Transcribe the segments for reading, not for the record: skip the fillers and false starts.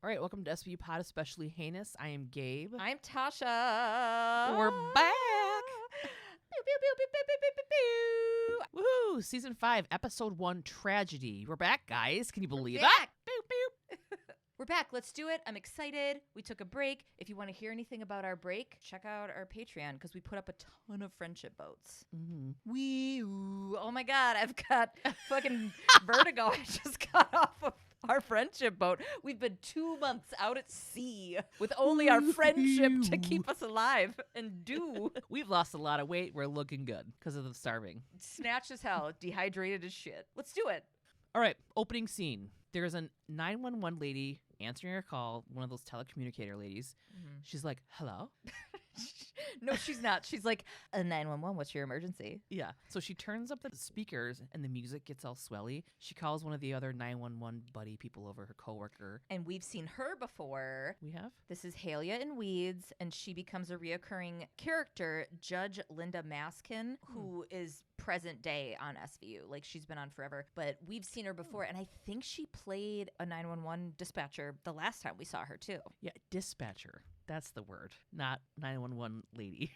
All right, welcome to SVU POD, Especially Heinous. I am Gabe. I'm Tasha. We're back. Pew, pew, pew, pew, pew, pew, pew, pew. Woohoo! Season 5, Episode 1, Tragedy. We're back, guys. Can you believe back. it? Boop, boop. We're back. Let's do it. I'm excited. We took a break. If you want to hear anything about our break, check out our Patreon because we put up a ton of friendship boats. Mm-hmm. Wee-oo. Oh my God, I've got fucking vertigo. I just got off of our friendship boat. We've been 2 months out at sea with only our friendship to keep us alive and do. We've lost a lot of weight. We're looking good because of the starving. Snatched as hell, dehydrated as shit. Let's do it. All right, opening scene. There's a 911 lady answering her call, one of those telecommunicator ladies. Mm-hmm. She's like, hello? No, she's not. She's like, 911, what's your emergency? Yeah. So she turns up the speakers and the music gets all swelly. She calls one of the other 911 buddy people over, her coworker. And we've seen her before. We have? This is Halia in Weeds, and she becomes a reoccurring character, Judge Linda Maskin, who is present day on SVU. Like, she's been on forever. But we've seen her before, and I think she played a 911 dispatcher the last time we saw her, too. Yeah, dispatcher. That's the word, not 911 lady.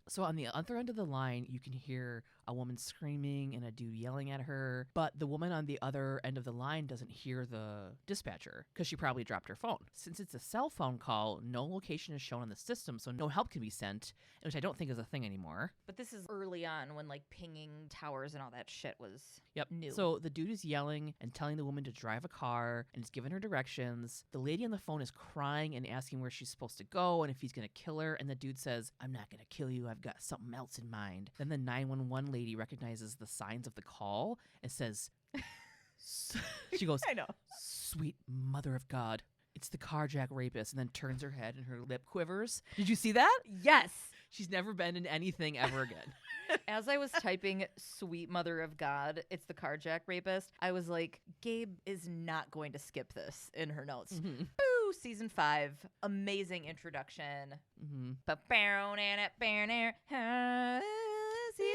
So on the other end of the line, you can hear a woman screaming and a dude yelling at her. But the woman on the other end of the line doesn't hear the dispatcher because she probably dropped her phone. Since it's a cell phone call, no location is shown on the system, so no help can be sent, which I don't think is a thing anymore. But this is early on when, like, pinging towers and all that shit was new. So the dude is yelling and telling the woman to drive a car and is giving her directions. The lady on the phone is crying and asking where she's supposed to go and if he's going to kill her. And the dude says, I'm not going to kill you. I've got something else in mind. Then the 911 lady recognizes the signs of the call and says, she goes, I know. Sweet mother of God. It's the carjack rapist, and then turns her head and her lip quivers. Did you see that? Yes. She's never been in anything ever again. As I was typing sweet mother of God, it's the carjack rapist, I was like, Gabe is not going to skip this in her notes. Mm-hmm. Boo! Season 5. Amazing introduction. Mm-hmm. Season 5.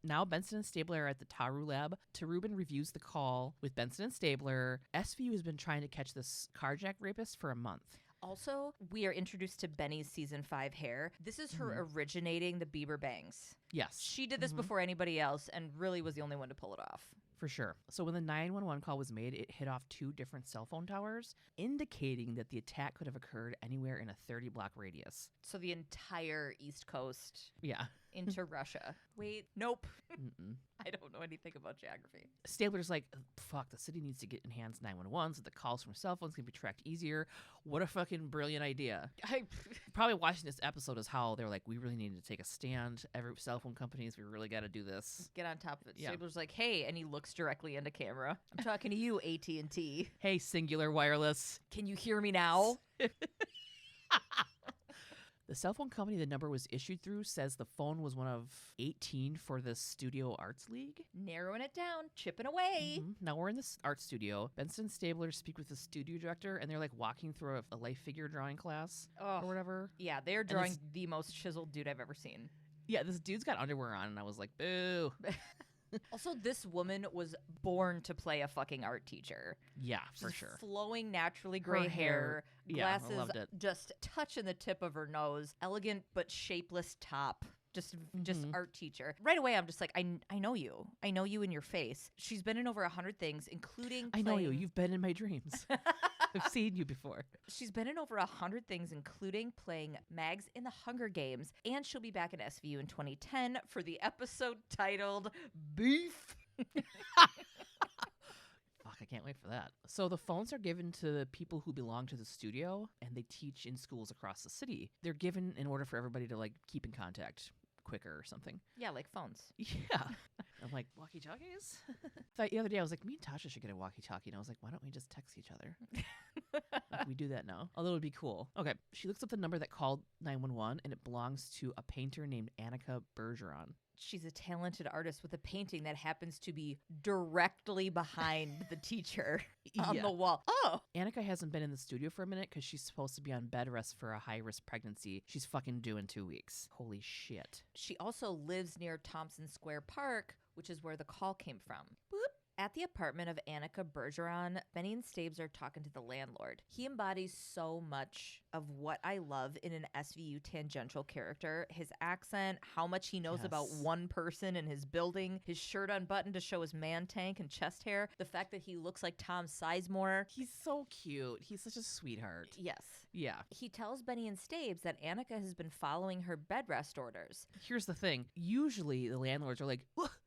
Now Benson and Stabler are at the Taru lab. Tarubin reviews the call with Benson and Stabler. SVU has been trying to catch this carjack rapist for a month. Also, we are introduced to Benny's season 5 hair. This is her originating the Bieber bangs. Yes. She did this before anybody else and really was the only one to pull it off. For sure. So when the 911 call was made, it hit off 2 different cell phone towers, indicating that the attack could have occurred anywhere in a 30-block radius. So the entire East Coast Yeah. into Russia. Wait, nope. Mm-mm. I don't know anything about geography. Stabler's like, fuck, the city needs to get enhanced 911 so the calls from cell phones can be tracked easier. What a fucking brilliant idea. Probably watching this episode is how they're like, we really need to take a stand. Every cell phone companies, we really got to do this. Get on top of it. Yeah. Stabler's like, hey, and he looks directly into camera. I'm talking to you, AT&T. Hey, Singular Wireless. Can you hear me now? The cell phone company the number was issued through says the phone was one of 18 for the Studio Arts League. Narrowing it down, chipping away. Mm-hmm. Now we're in this art studio. Benson and Stabler speak with the studio director, and they're like walking through a life figure drawing class or whatever. Yeah, they're drawing the most chiseled dude I've ever seen. Yeah, this dude's got underwear on, and I was like, boo. Also, this woman was born to play a fucking art teacher. Yeah, for Just sure. Flowing, naturally gray hair, Yeah, I glasses loved it. just touching the tip of her nose, elegant but shapeless top. Just art teacher. Right away, I'm just like, I know you. I know you in your face. She's been in over 100 things, including I know you. You've been in my dreams. I've seen you before. She's been in over 100 things, including playing Mags in the Hunger Games, and she'll be back in SVU in 2010 for the episode titled Beef. Fuck, I can't wait for that. So the phones are given to the people who belong to the studio, and they teach in schools across the city. They're given in order for everybody to, like, keep in contact quicker or something. Yeah, like phones. Yeah. I'm like, walkie-talkies? The other day I was like, me and Tasha should get a walkie-talkie. And I was like, why don't we just text each other? Like, we do that now. Although it would be cool. Okay. She looks up the number that called 911, and it belongs to a painter named Annika Bergeron. She's a talented artist with a painting that happens to be directly behind the teacher on the wall. Oh! Annika hasn't been in the studio for a minute because she's supposed to be on bed rest for a high-risk pregnancy. She's fucking due in 2 weeks. Holy shit. She also lives near Thompson Square Park, which is where the call came from. Boop. At the apartment of Annika Bergeron, Benny and Stabes are talking to the landlord. He embodies so much of what I love in an SVU tangential character. His accent, how much he knows about one person in his building, his shirt unbuttoned to show his man tank and chest hair, the fact that he looks like Tom Sizemore. He's so cute. He's such a sweetheart. Yes. Yeah. He tells Benny and Stabes that Annika has been following her bed rest orders. Here's the thing. Usually the landlords are like,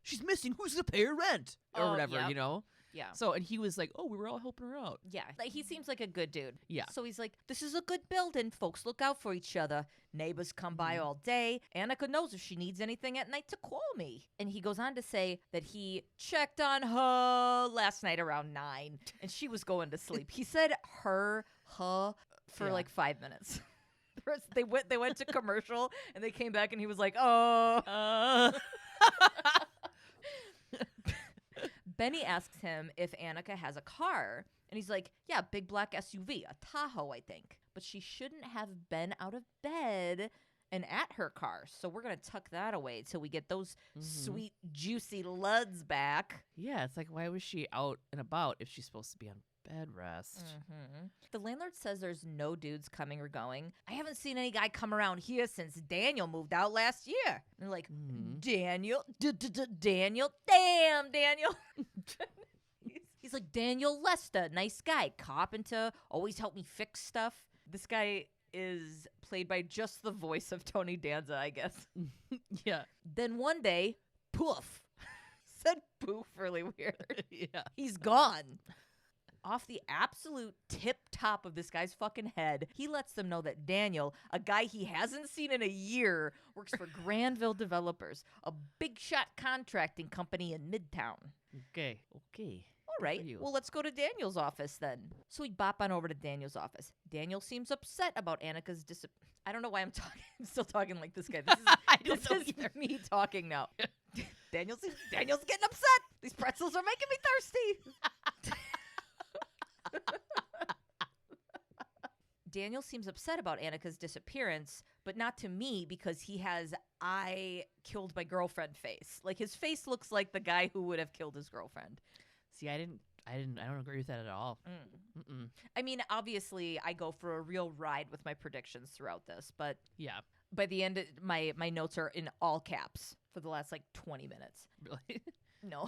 she's missing. Who's going to pay her rent? Or whatever, you know? Yeah. So, and he was like, oh, we were all helping her out. Yeah. Like, he seems like a good dude. Yeah. So he's like, this is a good building. Folks look out for each other. Neighbors come by all day. Annika knows if she needs anything at night to call me. And he goes on to say that he checked on her last night around 9 and she was going to sleep. He said her for like 5 minutes. They went to commercial and they came back and he was like, oh. Benny asks him if Annika has a car. And he's like, yeah, big black SUV, a Tahoe, I think. But she shouldn't have been out of bed and at her car. So we're going to tuck that away till we get those sweet, juicy luds back. Yeah, it's like, why was she out and about if she's supposed to be on bed rest? The landlord says there's no dudes coming or going. I haven't seen any guy come around here since Daniel moved out last year. And they're like, Daniel? Daniel? Damn, Daniel. He's like, Daniel Lester, nice guy, carpenter, always help me fix stuff. This guy is played by just the voice of Tony Danza, I guess. Yeah. Then one day, poof. Said poof really weird. Yeah. He's gone. Off the absolute tip top of this guy's fucking head, he lets them know that Daniel, a guy he hasn't seen in a year, works for Granville Developers, a big shot contracting company in Midtown. Okay. All right, well, let's go to Daniel's office then. So we bop on over to Daniel's office. Daniel seems upset about Annika's I don't know why I'm still talking like this guy. This is me talking now. Daniel's getting upset. These pretzels are making me thirsty. Daniel seems upset about Annika's disappearance, but not to me because he has I killed my girlfriend face. Like, his face looks like the guy who would have killed his girlfriend. See, I don't agree with that at all. I mean, obviously, I go for a real ride with my predictions throughout this, but yeah, by the end, my notes are in all caps for the last, 20 minutes. Really? No.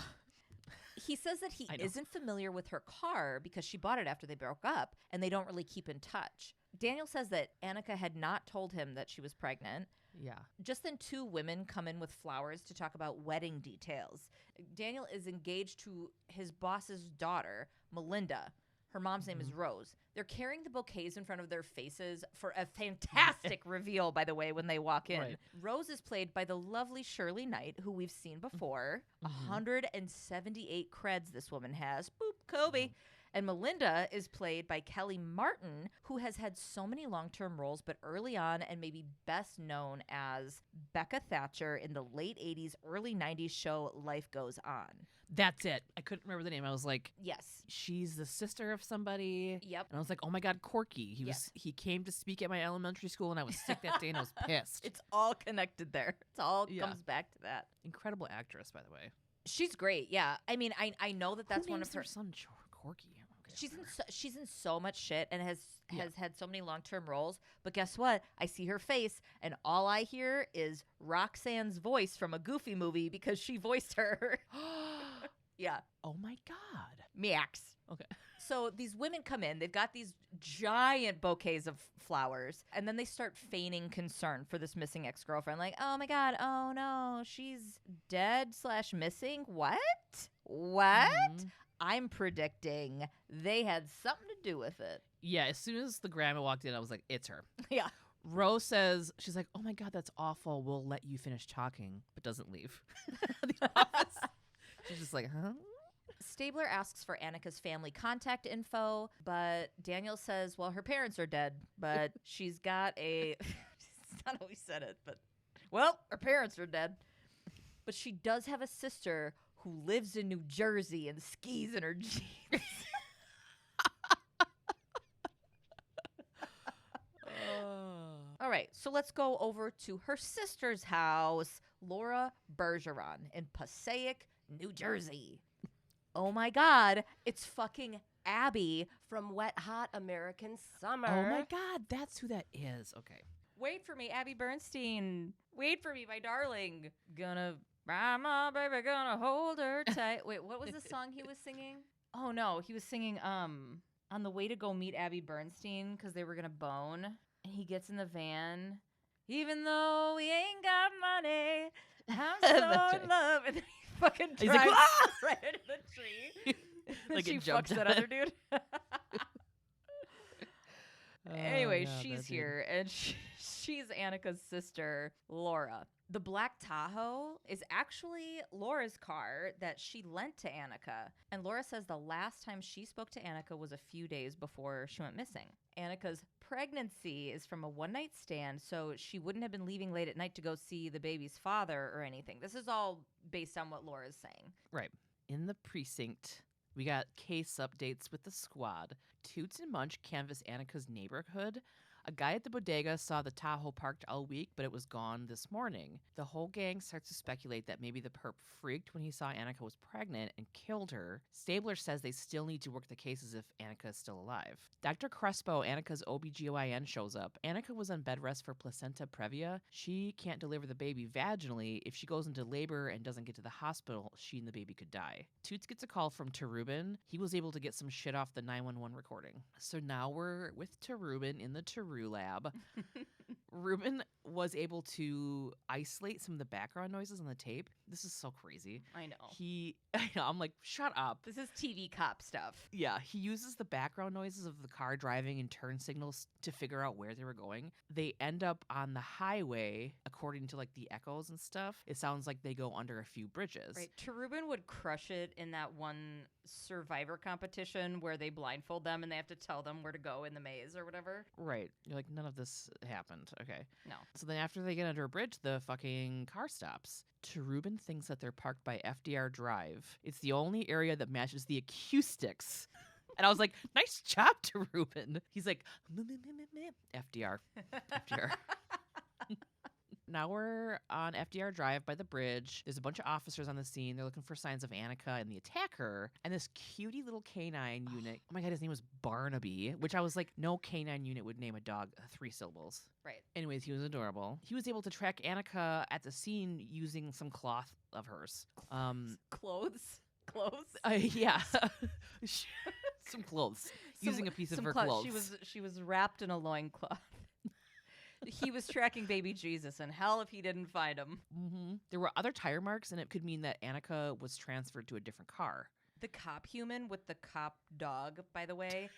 He says that he isn't familiar with her car because she bought it after they broke up, and they don't really keep in touch. Daniel says that Annika had not told him that she was pregnant. Yeah. Just then 2 women come in with flowers to talk about wedding details. Daniel is engaged to his boss's daughter, Melinda. Her mom's name is Rose. They're carrying the bouquets in front of their faces for a fantastic reveal, by the way, when they walk in. Right. Rose is played by the lovely Shirley Knight, who we've seen before. 178 creds this woman has. Boop, Kobe. And Melinda is played by Kelly Martin, who has had so many long-term roles, but early on and maybe best known as Becca Thatcher in the late 80s, early 90s show Life Goes On. That's it. I couldn't remember the name. I was like, yes, she's the sister of somebody. Yep. And I was like, oh my God, Corky. He came to speak at my elementary school and I was sick that day and I was pissed. It's all connected there. It's all comes back to that. Incredible actress, by the way. She's great. Yeah. I mean, I know that's Who one of her son Corky. She's in so much shit and has had so many long-term roles. But guess what? I see her face and all I hear is Roxanne's voice from a Goofy movie because she voiced her. Yeah. Oh my God. Max. Okay. So these women come in. They've got these giant bouquets of flowers. And then they start feigning concern for this missing ex-girlfriend. Like, oh my God. Oh no. She's dead/missing. What? I'm predicting they had something to do with it. Yeah, as soon as the grandma walked in, I was like, it's her. Yeah. Rose says, she's like, oh my God, that's awful. We'll let you finish talking, but doesn't leave the office. She's just like, huh? Stabler asks for Annika's family contact info, but Daniel says, well, her parents are dead, but she's got a... It's not how he said it, but... Well, her parents are dead. But she does have a sister who lives in New Jersey and skis in her jeans. All right, so let's go over to her sister's house, Laura Bergeron, in Passaic, New Jersey. oh my God, it's fucking Abby from Wet Hot American Summer. Oh my God, that's who that is. Okay. Wait for me, Abby Bernstein. Wait for me, my darling. My baby, gonna hold her tight. Wait, what was the song he was singing? Oh no, he was singing on the way to go meet Abby Bernstein because they were gonna bone. And he gets in the van. Even though we ain't got money, I'm so in love. And then he fucking drives He's like, "Ah!" right into the tree. Like she it jumped fucks that on other dude. Anyway, yeah, she's that dude. here, and she's Annika's sister, Laura. The black Tahoe is actually Laura's car that she lent to Annika. And Laura says the last time she spoke to Annika was a few days before she went missing. Annika's pregnancy is from a one-night stand, so she wouldn't have been leaving late at night to go see the baby's father or anything. This is all based on what Laura's saying. Right. In the precinct, we got case updates with the squad. Toots and Munch canvass Annika's neighborhood. A guy at the bodega saw the Tahoe parked all week, but it was gone this morning. The whole gang starts to speculate that maybe the perp freaked when he saw Annika was pregnant and killed her. Stabler says they still need to work the case as if Annika is still alive. Dr. Crespo, Annika's OBGYN, shows up. Annika was on bed rest for placenta previa. She can't deliver the baby vaginally. If she goes into labor and doesn't get to the hospital, she and the baby could die. Toots gets a call from Terubin. He was able to get some shit off the 911 recording. So now we're with Terubin in the Teru lab. Ruben was able to isolate some of the background noises on the tape. This is so crazy. I know. I'm like, shut up. This is TV cop stuff. Yeah, he uses the background noises of the car driving and turn signals to figure out where they were going. They end up on the highway, according to like the echoes and stuff. It sounds like they go under a few bridges. Right. Terubin would crush it in that one Survivor competition where they blindfold them and they have to tell them where to go in the maze or whatever. Right. You're like, none of this happened. Okay. No. So then after they get under a bridge, the fucking car stops. Terubin thinks that they're parked by FDR Drive. It's the only area that matches the acoustics. And I was like, nice job, Terubin. He's like, FDR. FDR. Now we're on FDR Drive by the bridge. There's a bunch of officers on the scene. They're looking for signs of Annika and the attacker. And this cutie little canine unit, oh my God, his name was Barnaby, which I was like, no canine unit would name a dog 3 syllables. Right. Anyways, he was adorable. He was able to track Annika at the scene using some cloth of hers. Clothes? Yeah. Some clothes. Using a piece of her clothes. She was wrapped in a loincloth. He was tracking baby Jesus, and hell if he didn't find him. Mm-hmm. There were other tire marks, and it could mean that Annika was transferred to a different car. The cop human with the cop dog, by the way,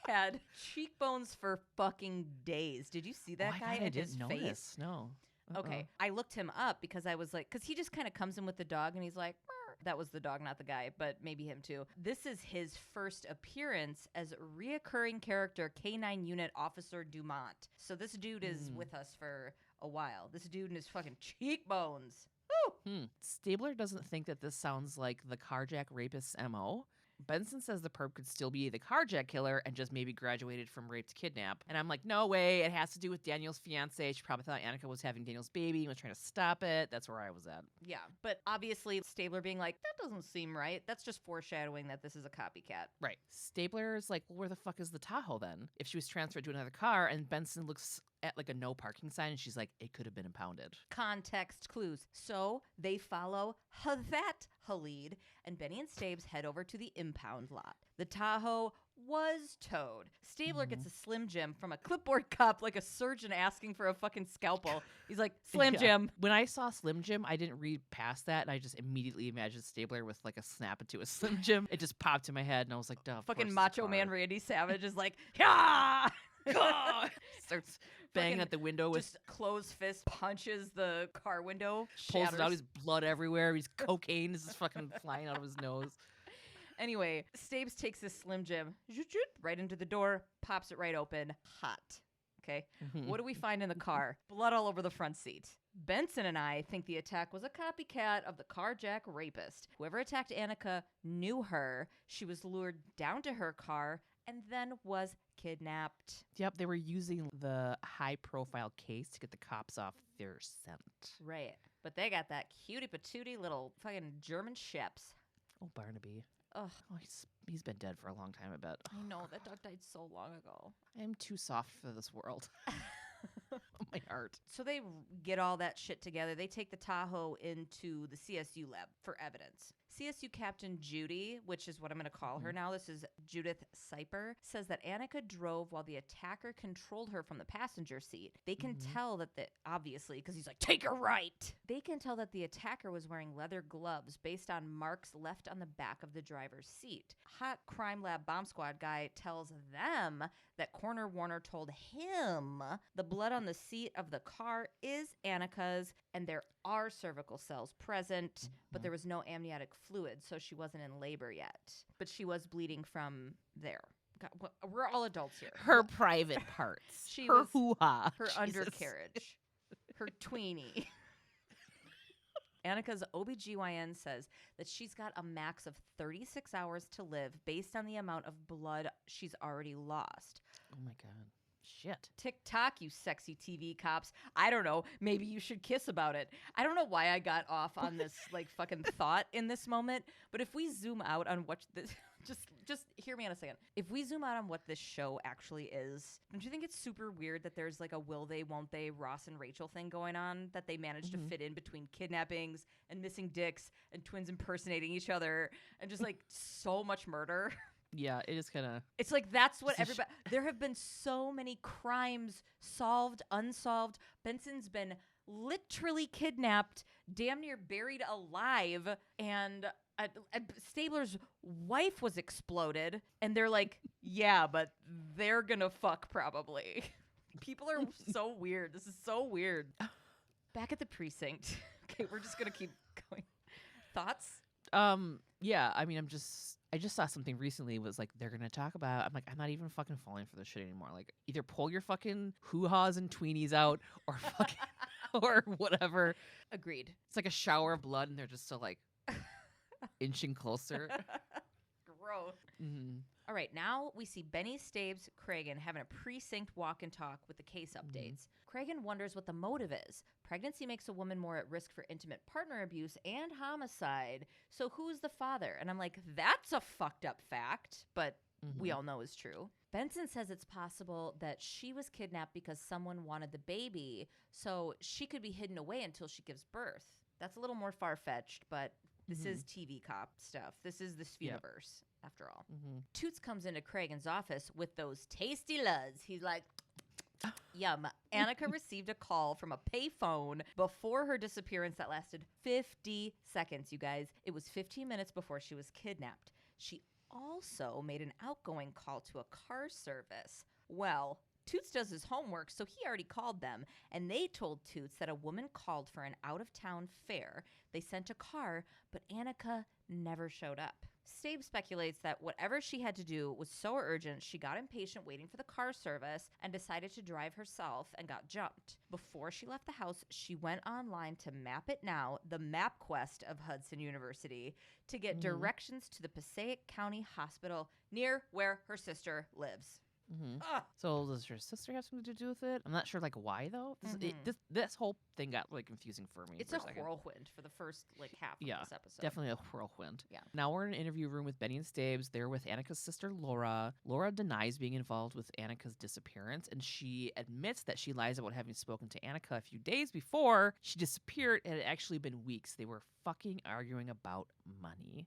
had cheekbones for fucking days. Did you see that guy? God, I didn't his notice. Face? No. Okay, I looked him up because I was like, because he just kind of comes in with the dog, and he's like, "Brr." That was the dog, not the guy, but maybe him too. This is his first appearance as reoccurring character K9 Unit Officer Dumont. So this dude is with us for a while. This dude and his fucking cheekbones. Woo! Stabler doesn't think that this sounds like the carjack rapist's MO. Benson says the perp could still be the carjack killer and just maybe graduated from rape to kidnap. And I'm like, no way. It has to do with Daniel's fiance. She probably thought Annika was having Daniel's baby and was trying to stop it. That's where I was at. Yeah, but obviously Stabler being like, that doesn't seem right. That's just foreshadowing that this is a copycat. Right. Stabler's like, well, where the fuck is the Tahoe then? If she was transferred to another car, and Benson looks at like a no parking sign and she's like, it could have been impounded. Context clues. So they follow that lead, and Benny and Stabes head over to the impound lot. The Tahoe was towed. Stabler gets a Slim Jim from a clipboard cop like a surgeon asking for a fucking scalpel. He's like, Slim Jim. When I saw Slim Jim, I didn't read past that, and I just immediately imagined Stabler with like a snap into a Slim Jim. It just popped in my head, and I was like, duh. Fucking Macho Man Randy Savage is like, yeah. Starts banging at the window with just closed fist, punches the car window, pulls shatters. it out. His blood everywhere. He's cocaine is just fucking flying out of his nose. Anyway, Stabes takes this Slim Jim right into the door, pops it right open. Hot. Okay. What do we find in the car? Blood all over the front seat. Benson and I think the attack was a copycat of the carjack rapist. Whoever attacked Annika knew her. She was lured down to her car and then was kidnapped. Yep, they were using the high-profile case to get the cops off their scent. Right. But they got that cutie patootie little fucking German sheps. Oh, Barnaby. Ugh. Oh, he's been dead for a long time, I bet. I know, that dog died so long ago. I am too soft for this world. Oh, my heart. So they get all that shit together. They take the Tahoe into the CSU lab for evidence. CSU Captain Judy, which is what I'm going to call her now, this is Judith Seiper, says that Annika drove while the attacker controlled her from the passenger seat. They can tell that, obviously, because he's like, take her right. They can tell that the attacker was wearing leather gloves based on marks left on the back of the driver's seat. Hot Crime Lab Bomb Squad guy tells them that Coroner Warner told him the blood on the seat of the car is Annika's and there are cervical cells present, but there was no amniotic fluid, so she wasn't in labor yet. But she was bleeding from there. God, we're all adults here. Her private parts. Her hoo-ha. Her undercarriage. Her tweenie. Annika's OBGYN says that she's got a max of 36 hours to live based on the amount of blood she's already lost. Oh my God. Shit. TikTok, you sexy TV cops. I don't know. Maybe you should kiss about it. I don't know why I got off on this like fucking thought in this moment, but if we zoom out on what this just hear me on a second. If we zoom out on what this show actually is, don't you think it's super weird that there's like a will they, won't they, Ross and Rachel thing going on that they managed to fit in between kidnappings and missing dicks and twins impersonating each other and just like so much murder? Yeah, it is kind of... It's like that's what everybody... There have been so many crimes solved, unsolved. Benson's been literally kidnapped, damn near buried alive, and Stabler's wife was exploded, and they're like, yeah, but they're gonna fuck probably. People are so weird. This is so weird. Back at the precinct. Okay, we're just gonna keep going. Thoughts? Yeah, I mean, I just saw something recently was like, they're going to talk about, I'm like, I'm not even fucking falling for this shit anymore. Like, either pull your fucking hoo-haws and tweenies out or fucking, or whatever. Agreed. It's like a shower of blood and they're just still like inching closer. Gross. All right, now we see Benny, Stabes, Cragen having a precinct walk and talk with the case updates. Cragen wonders what the motive is. Pregnancy makes a woman more at risk for intimate partner abuse and homicide. So who's the father? And I'm like, that's a fucked up fact, but we all know is true. Benson says it's possible that she was kidnapped because someone wanted the baby, so she could be hidden away until she gives birth. That's a little more far-fetched, but this is TV cop stuff. This is this universe, after all. Toots comes into Cragen's office with those tasty luds. He's like, yum. Annika received a call from a payphone before her disappearance that lasted 50 seconds, you guys. It was 15 minutes before she was kidnapped. She also made an outgoing call to a car service. Well, Toots does his homework, so he already called them, and they told Toots that a woman called for an out-of-town fare. They sent a car, but Annika never showed up. Stabe speculates that whatever she had to do was so urgent, she got impatient waiting for the car service and decided to drive herself and got jumped. Before she left the house, she went online to Map It Now, the map quest of Hudson University, to get directions to the Passaic County Hospital near where her sister lives. So does her sister have something to do with it? I'm not sure, like, why though. This whole thing got really confusing for me. It's a whirlwind for the first like half of this episode. Definitely a whirlwind. Yeah. Now we're in an interview room with Benny and Stabes. They're with Annika's sister Laura. Laura denies being involved with Annika's disappearance, and she admits that she lies about having spoken to Annika a few days before she disappeared. It had actually been weeks. They were fucking arguing about money.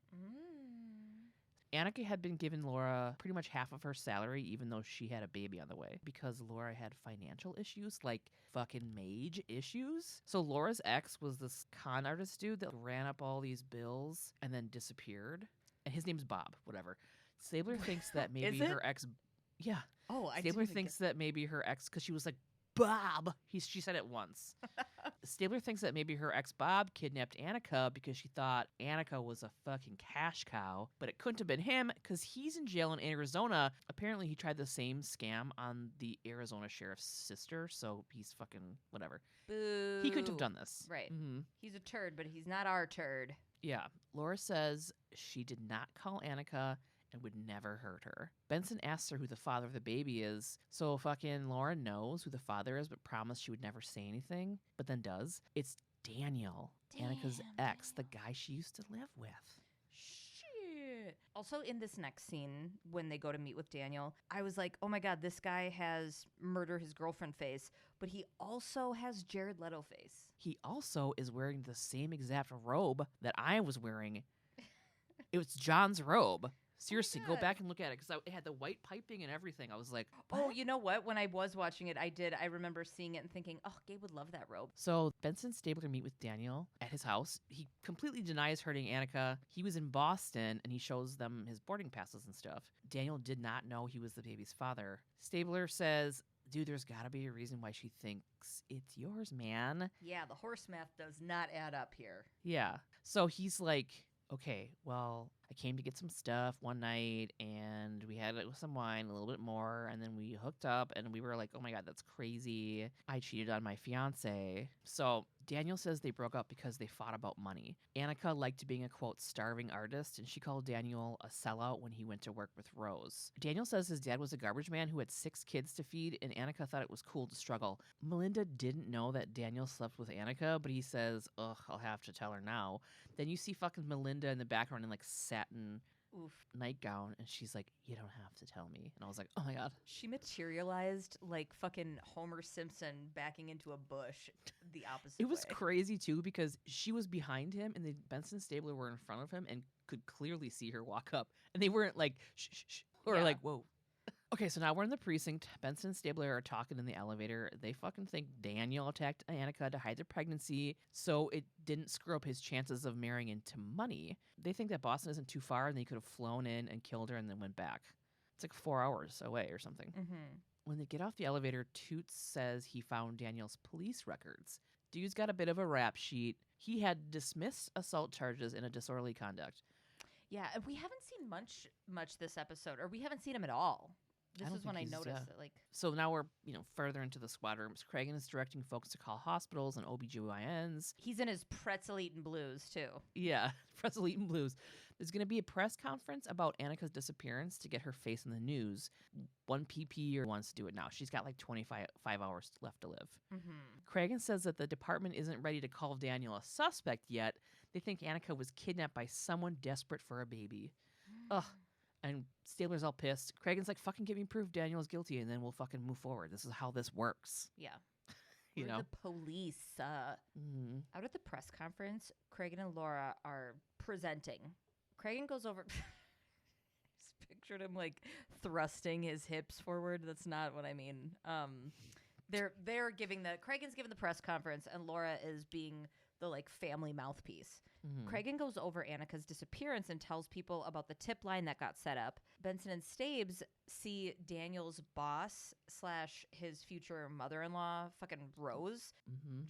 Annika had been giving Laura pretty much half of her salary, even though she had a baby on the way, because Laura had financial issues, like fucking mage issues. So Laura's ex was this con artist dude that ran up all these bills and then disappeared. And his name's Bob, whatever. Stabler thinks that maybe her ex... Yeah. Oh, I Stabler thinks that maybe her ex, because she was like, Bob. She said it once. Stabler thinks that maybe her ex Bob kidnapped Annika because she thought Annika was a fucking cash cow, but it couldn't have been him because he's in jail in Arizona. Apparently, he tried the same scam on the Arizona sheriff's sister, so he's fucking whatever. Boo. He couldn't have done this. Right. He's a turd, but he's not our turd. Yeah. Laura says she did not call Annika and would never hurt her. Benson asks her who the father of the baby is, so fucking Laura knows who the father is, but promised she would never say anything, but then does. It's Daniel, Annika's ex, the guy she used to live with. Shit. Also, in this next scene, when they go to meet with Daniel, I was like, oh my God, this guy has murder his girlfriend face, but he also has Jared Leto face. He also is wearing the same exact robe that I was wearing. It was John's robe. Seriously, go God. back and look at it because it had the white piping and everything. I was like, Oh, what? you know what? When I was watching it, I remember seeing it and thinking, oh, Gabe would love that robe. So Benson Stabler meet with Daniel at his house. He completely denies hurting Annika. He was in Boston and he shows them his boarding passes and stuff. Daniel did not know he was the baby's father. Stabler says, dude, there's got to be a reason why she thinks it's yours, man. Yeah, the horse math does not add up here. Yeah. So he's like, okay, well, I came to get some stuff one night and we had it with some wine, a little bit more, and then we hooked up and we were like, oh my God, that's crazy. I cheated on my fiance. So Daniel says they broke up because they fought about money. Annika liked being a, quote, starving artist, and she called Daniel a sellout when he went to work with Rose. Daniel says his dad was a garbage man who had 6 kids to feed, and Annika thought it was cool to struggle. Melinda didn't know that Daniel slept with Annika, but he says, ugh, I'll have to tell her now. Then you see fucking Melinda in the background in like satin nightgown, and she's like, you don't have to tell me. And I was like, oh my God. She materialized like fucking Homer Simpson backing into a bush the opposite It was way. crazy too because she was behind him and the Benson Stabler were in front of him and could clearly see her walk up, and they weren't like shh, shh, shh, or Yeah. like whoa. Okay, so now we're in the precinct. Benson and Stabler are talking in the elevator. They fucking think Daniel attacked Annika to hide their pregnancy, so it didn't screw up his chances of marrying into money. They think that Boston isn't too far and they could have flown in and killed her and then went back. It's like 4 hours away or something. Mm-hmm. When they get off the elevator, Toots says he found Daniel's police records. Dude's got a bit of a rap sheet. He had dismissed assault charges in a disorderly conduct. Yeah, and we haven't seen much this episode, or we haven't seen him at all. This don't is when think I he's, noticed it. Like, So now we're, further into the squad rooms. Cragen is directing folks to call hospitals and OBGYNs. he's in his pretzel eating blues too. Yeah, pretzel eating blues. There's going to be a press conference about Annika's disappearance to get her face in the news. One PP wants to do it now. She's got like 25 hours left to live. Mm-hmm. Cragen says that the department isn't ready to call Daniel a suspect yet. They think Annika was kidnapped by someone desperate for a baby. Ugh. And Stabler's all pissed. Cragen's like, fucking give me proof Daniel's guilty and then we'll fucking move forward. This is how this works. Yeah. You We're know? the police. Out at the press conference, Cragen and Laura are presenting. Cragen goes over. Just pictured him like thrusting his hips forward. That's not what I mean. They're giving Cragen's giving the press conference, and Laura is being the like family mouthpiece. Cragen goes over Annika's disappearance and tells people about the tip line that got set up. Benson and Stabes see Daniel's boss / his future mother-in-law, fucking Rose,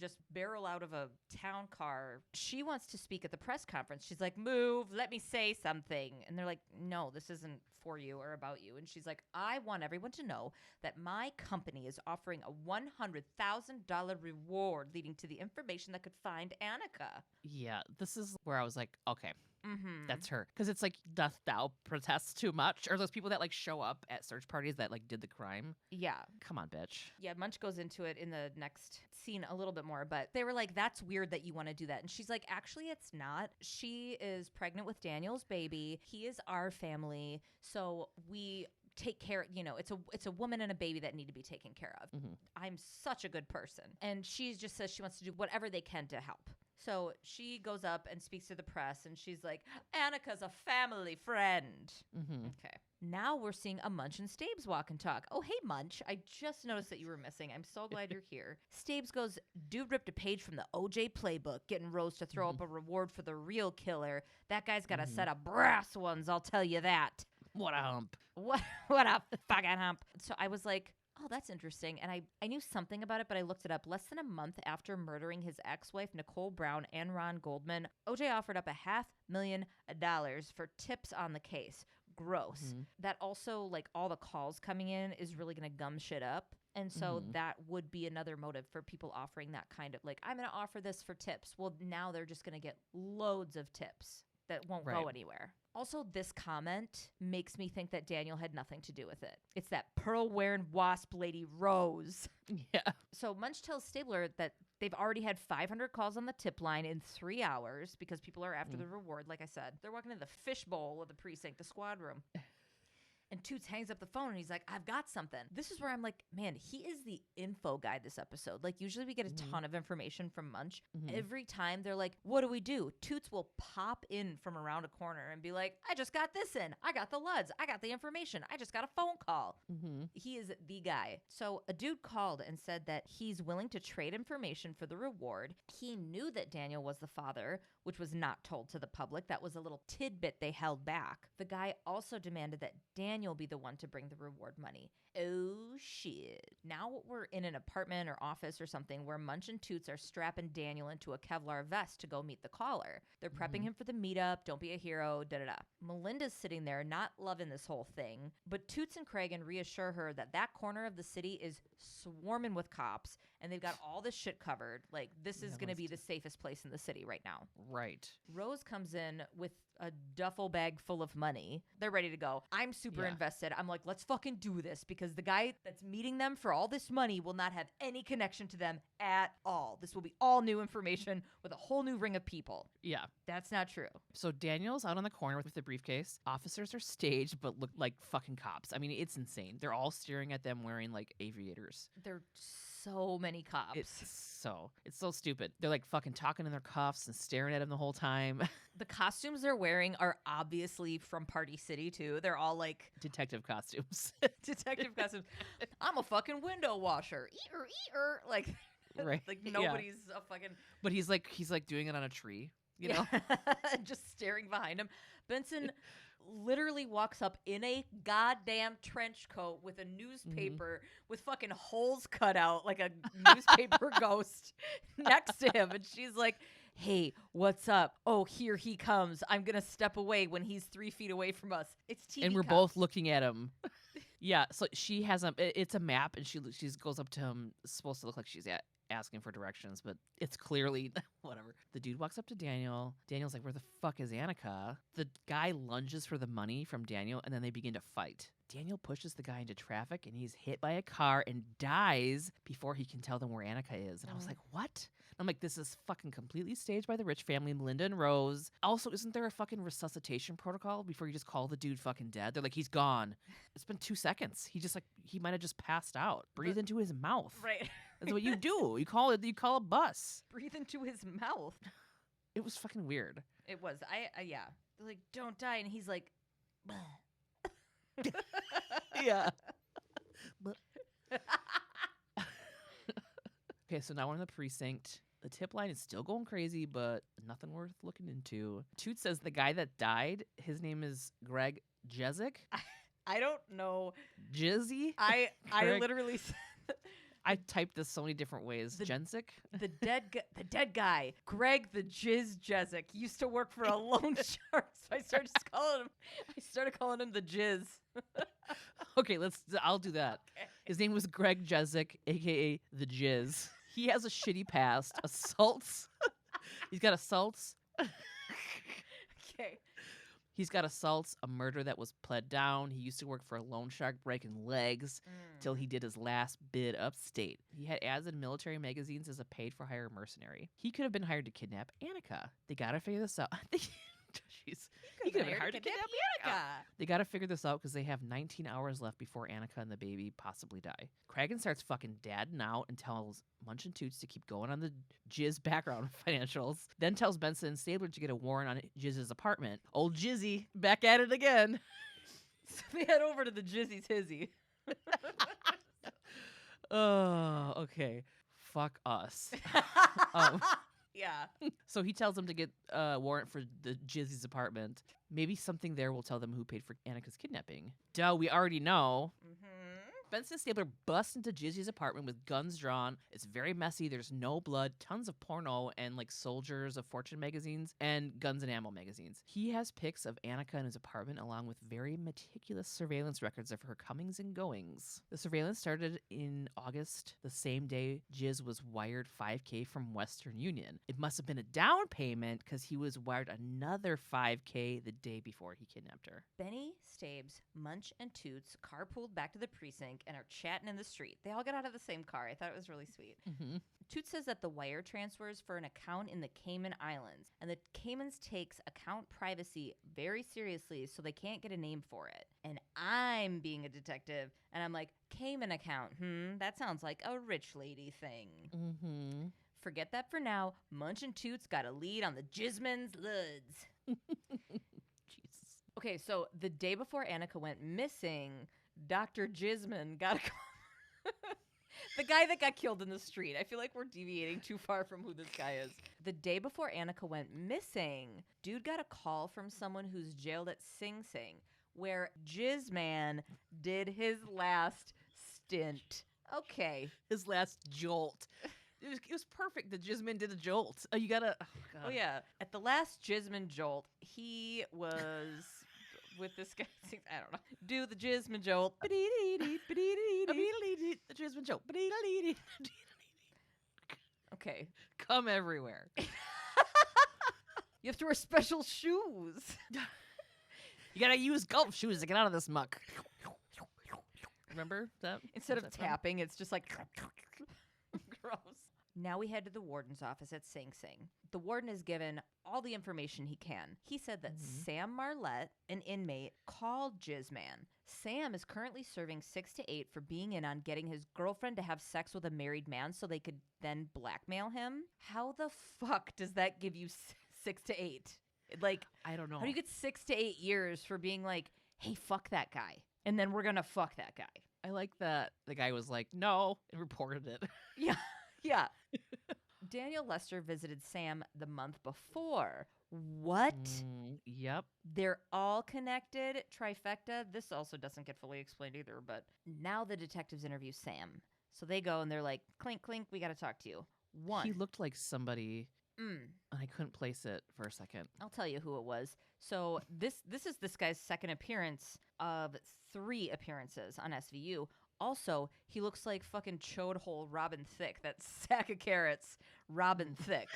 just barrel out of a town car. She wants to speak at the press conference. She's like, move, let me say something. And they're like, no, this isn't for you or about you. And she's like, I want everyone to know that my company is offering a $100,000 reward leading to the information that could find Annika. Yeah, this is where I was like, okay, Mm-hmm. that's her. Because it's like, doth thou protest too much? Or those people that like show up at search parties that like did the crime? Yeah. Come on, bitch. Yeah, Munch goes into it in the next scene a little bit more, but they were like, that's weird that you want to do that. And she's like, actually, it's not. She is pregnant with Daniel's baby. He is our family. So we take care, it's a woman and a baby that need to be taken care of. I'm such a good person. And she just says she wants to do whatever they can to help. So she goes up and speaks to the press, and she's like, Annika's a family friend. Okay. Now we're seeing a Munch and Stabes walk and talk. Oh, hey, Munch. I just noticed that you were missing. I'm so glad you're here. Stabes goes, dude ripped a page from the OJ playbook, getting Rose to throw up a reward for the real killer. That guy's got a set of brass ones, I'll tell you that. What a hump. What a fucking hump. So I was like, oh, that's interesting. And I knew something about it, but I looked it up. Less than a month after murdering his ex-wife, Nicole Brown, and Ron Goldman, OJ offered up $500,000 for tips on the case. Gross. That also, like, all the calls coming in is really going to gum shit up. And so that would be another motive for people offering that kind of, like, I'm going to offer this for tips. Well, now they're just going to get loads of tips that won't go anywhere. Also, this comment makes me think that Daniel had nothing to do with it. It's that pearl-wearing wasp lady Rose. Yeah. So Munch tells Stabler that They've already had 500 calls on the tip line in 3 hours because people are after the reward. Like I said, they're walking in the fishbowl of the precinct, the squad room. And Toots hangs up the phone and he's like, I've got something. This is where I'm like, man, he is the info guy this episode. Like, usually we get a ton of information from Munch. Every time they're like, what do we do? Toots will pop in from around a corner and be like, I just got this in. I got the LUDs. I got the information. I just got a phone call. He is the guy. So a dude called and said that he's willing to trade information for the reward. He knew that Daniel was the father, which was not told to the public. That was a little tidbit they held back. The guy also demanded that Daniel be the one to bring the reward money. Oh, shit. Now we're in an apartment or office or something where Munch and Toots are strapping Daniel into a Kevlar vest to go meet the caller. They're prepping him for the meetup. Don't be a hero, da-da-da. Melinda's sitting there not loving this whole thing, but Toots and Cragen reassure her that that corner of the city is swarming with cops and they've got all this shit covered. Like, this is going to be the safest place in the city right now. Right. Rose comes in with a duffel bag full of money. They're ready to go. I'm super invested. I'm like, let's fucking do this because the guy that's meeting them for all this money will not have any connection to them at all. This will be all new information with a whole new ring of people. Yeah. That's not true. So Daniel's out on the corner with the briefcase. Officers are staged but look like fucking cops. I mean, it's insane. They're all staring at them wearing like aviators. They're so many cops. It's so stupid. They're like fucking talking in their cuffs and staring at him the whole time. The costumes they're wearing are obviously from Party City too. They're all like detective costumes. Detective costumes. I'm a fucking window washer. Eater. Like, right. Like nobody's a fucking. But he's like doing it on a tree. You know, just staring behind him. Benson literally walks up in a goddamn trench coat with a newspaper with fucking holes cut out like a newspaper ghost next to him. And she's like, hey, what's up? Oh, here he comes. I'm going to step away when he's 3 feet away from us. It's TV and we're cops. both looking at him. Yeah, so she has it's a map, and she goes up to him. It's supposed to look like she's asking for directions, but it's clearly whatever. The dude walks up to Daniel. Daniel's like, where the fuck is Annika? The guy lunges for the money from Daniel, and then they begin to fight. Daniel pushes the guy into traffic, and he's hit by a car and dies before he can tell them where Annika is. And I was like, what? I'm like, this is fucking completely staged by the rich family, Melinda and Rose. Also, isn't there a fucking resuscitation protocol before you just call the dude fucking dead? They're like, he's gone. It's been 2 seconds. He might have just passed out. Breathe into his mouth. Right. That's what you do. You call a bus. Breathe into his mouth. It was fucking weird. It was. Yeah. They're like, don't die. And he's like, yeah. Okay, so now we're in the precinct. The tip line is still going crazy, but nothing worth looking into. Toot says the guy that died, his name is Greg Jezik. I don't know. Jizzy? I literally said... I typed this so many different ways. Jensic? The dead guy, Greg the Jizz Jezik, used to work for a loan shark. So I started calling him the Jizz. Okay, I'll do that. Okay. His name was Greg Jezik, aka the Jizz. He has a shitty past. Assaults. He's got assaults. Okay. He's got assaults, a murder that was pled down. He used to work for a loan shark breaking legs till he did his last bid upstate. He had ads in military magazines as a paid-for-hire mercenary. He could have been hired to kidnap Annika. They got to figure this out. He could have been hired to kidnap Annika. They got to figure this out because they have 19 hours left before Annika and the baby possibly die. Cragen starts fucking dadding out and tells Munch and Toots to keep going on the Jizz background financials. Then tells Benson and Stabler to get a warrant on Jizz's apartment. Old Jizzy, back at it again. So they head over to the Jizzy's hizzy. Oh, okay. Fuck us. Yeah. So he tells them to get a warrant for the Jizzy's apartment. Maybe something there will tell them who paid for Annika's kidnapping. Duh, we already know. Benson and Stabler bust into Jizzy's apartment with guns drawn. It's very messy. There's no blood, tons of porno, and like soldiers of Fortune magazines and Guns and Ammo magazines. He has pics of Annika in his apartment along with very meticulous surveillance records of her comings and goings. The surveillance started in August, the same day Jizz was wired $5K from Western Union. It must have been a down payment because he was wired another $5K the day before he kidnapped her. Benny, Stabes, Munch, and Toots carpooled back to the precinct and are chatting in the street. They all get out of the same car. I thought it was really sweet. Mm-hmm. Toot says that the wire transfers for an account in the Cayman Islands, and the Caymans takes account privacy very seriously, so they can't get a name for it. And I'm being a detective, and I'm like, Cayman account, that sounds like a rich lady thing. Mm-hmm. Forget that for now. Munch and Toots got a lead on the Jizman's Luds. Jesus. Okay, so the day before Annika went missing, Dr. Jizman got a call. The guy that got killed in the street. I feel like we're deviating too far from who this guy is. The day before Annika went missing, dude got a call from someone who's jailed at Sing Sing, where Jizman did his last stint. Okay. His last jolt. It was perfect that Jizman did a jolt. Oh, you gotta... Oh, yeah. At the last Jizman jolt, he was... with this guy, I don't know. Do the Jizman jolt. The Jizman jolt. Okay. Come everywhere. You have to wear special shoes. You gotta use golf shoes to get out of this muck. Remember that? Instead of tapping, it's just like... Gross. Now we head to the warden's office at Sing Sing. The warden is given all the information he can. He said that Sam Marlette, an inmate, called Jizman. Sam is currently serving 6 to 8 for being in on getting his girlfriend to have sex with a married man so they could then blackmail him. How the fuck does that give you 6 to 8? Like, I don't know. How do you get 6 to 8 years for being like, hey, fuck that guy, and then we're gonna fuck that guy? I like that the guy was like, no, and reported it. Yeah. Yeah. Daniel Lester visited Sam the month before. What? Yep. They're all connected. Trifecta. This also doesn't get fully explained either, but now the detectives interview Sam. So they go and they're like, clink, clink, we got to talk to you. One. He looked like somebody, and I couldn't place it for a second. I'll tell you who it was. So this is this guy's second appearance of 3 appearances on SVU. Also, he looks like fucking chode hole Robin Thicke, that sack of carrots, Robin Thicke,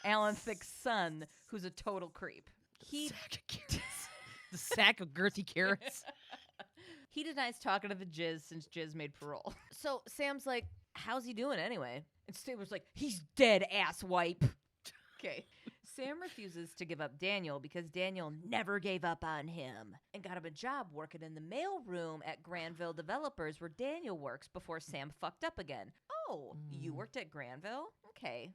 Alan Thicke's son, who's a total creep. Sack of carrots. The sack of girthy carrots. He denies talking to the Jizz since Jizz made parole. So Sam's like, how's he doing anyway? And Stabler's like, he's dead, asswipe. Okay. Sam refuses to give up Daniel because Daniel never gave up on him and got him a job working in the mail room at Granville Developers where Daniel works before Sam fucked up again. Oh, you worked at Granville? Okay.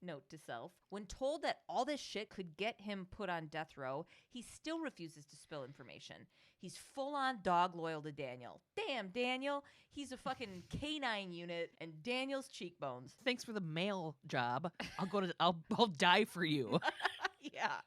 Note to self. When told that all this shit could get him put on death row, he still refuses to spill information. He's full-on dog loyal to Daniel. Damn, Daniel. He's a fucking canine unit and Daniel's cheekbones. Thanks for the mail job. I'll die for you. Yeah.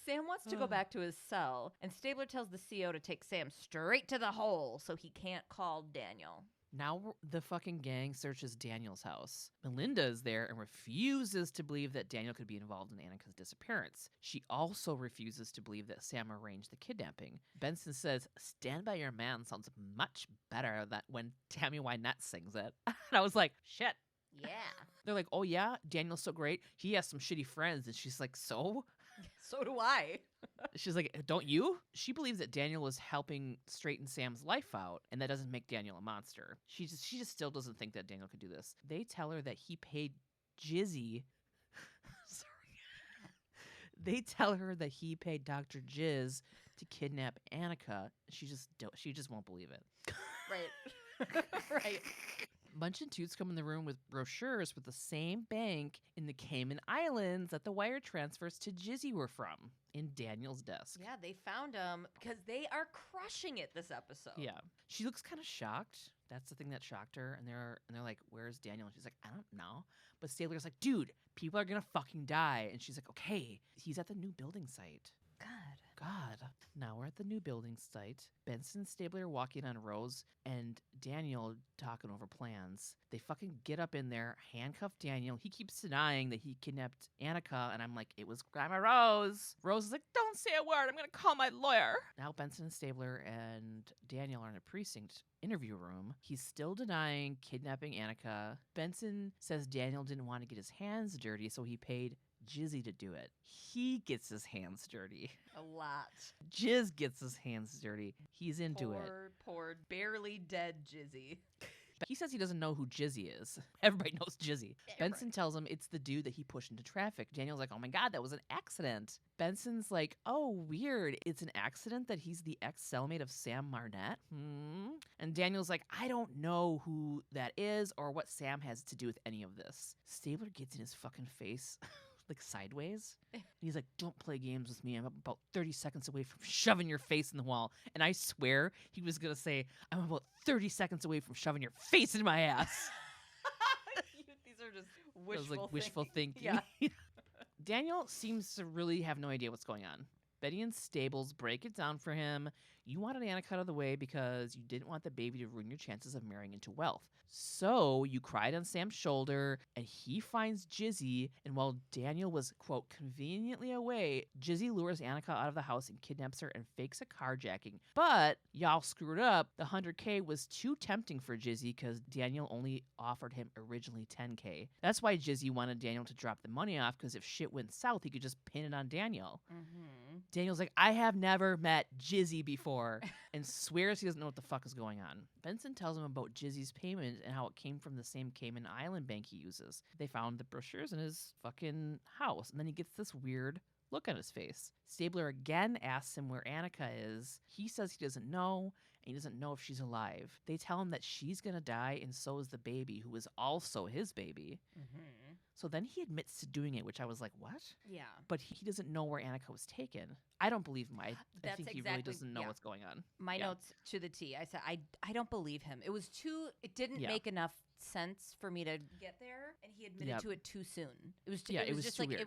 Sam wants to go back to his cell, and Stabler tells the CO to take Sam straight to the hole so he can't call Daniel. Now the fucking gang searches Daniel's house. Melinda is there and refuses to believe that Daniel could be involved in Annika's disappearance. She also refuses to believe that Sam arranged the kidnapping. Benson says, "Stand by Your Man" sounds much better than when Tammy Wynette sings it. And I was like, shit. Yeah. They're like, oh yeah, Daniel's so great. He has some shitty friends. And she's like, so? So do I. She's like, don't you? She believes that Daniel was helping straighten Sam's life out, and that doesn't make Daniel a monster. She just still doesn't think that Daniel could do this. They tell her that he paid Jizzy. Sorry. They tell her that he paid Dr. Jizz to kidnap Annika. She just won't believe it. Right. Right. Munch and Toots come in the room with brochures with the same bank in the Cayman Islands that the wire transfers to Jizzy were from in Daniel's desk. Yeah, they found him because they are crushing it this episode. Yeah. She looks kind of shocked. That's the thing that shocked her. And they're like, where's Daniel? And she's like, I don't know. But Stabler's like, dude, people are going to fucking die. And she's like, okay, he's at the new building site. God. Now we're at the new building site. Benson and Stabler are walking on Rose and Daniel talking over plans. They fucking get up in there, handcuff Daniel. He keeps denying that he kidnapped Annika, and I'm like, it was Grandma Rose. Rose is like, don't say a word. I'm going to call my lawyer. Now Benson and Stabler and Daniel are in a precinct interview room. He's still denying kidnapping Annika. Benson says Daniel didn't want to get his hands dirty, so he paid Jizzy to do it. He gets his hands dirty. A lot. Jizz gets his hands dirty. He's into it. Poor, barely dead Jizzy. He says he doesn't know who Jizzy is. Everybody knows Jizzy. Benson tells him it's the dude that he pushed into traffic. Daniel's like, oh my God, that was an accident. Benson's like, oh, weird. It's an accident that he's the ex-cellmate of Sam Marnett? And Daniel's like, I don't know who that is or what Sam has to do with any of this. Stabler gets in his fucking face. Like sideways. And he's like, don't play games with me. I'm about 30 seconds away from shoving your face in the wall. And I swear he was going to say, I'm about 30 seconds away from shoving your face in my ass. These are just wishful thinking. Yeah. Daniel seems to really have no idea what's going on. Betty and Stables break it down for him. You wanted Annika out of the way because you didn't want the baby to ruin your chances of marrying into wealth. So you cried on Sam's shoulder, and he finds Jizzy, and while Daniel was, quote, conveniently away, Jizzy lures Annika out of the house and kidnaps her and fakes a carjacking. But y'all screwed up. The $100K was too tempting for Jizzy because Daniel only offered him originally $10K. That's why Jizzy wanted Daniel to drop the money off, because if shit went south, he could just pin it on Daniel. Daniel's like, I have never met Jizzy before, and swears he doesn't know what the fuck is going on. Benson tells him about Jizzy's payment and how it came from the same Cayman Island bank he uses. They found the brochures in his fucking house, and then he gets this weird look on his face. Stabler again asks him where Annika is. He says he doesn't know, and he doesn't know if she's alive. They tell him that she's gonna die, and so is the baby, who is also his baby. So then he admits to doing it, which I was like, what? Yeah. But he doesn't know where Annika was taken. I don't believe him. I think he really exactly- doesn't know yeah. what's going on. My notes to the T. I said, I don't believe him. It didn't make enough sense for me to get there, and he admitted to it too soon. It was just too like weird.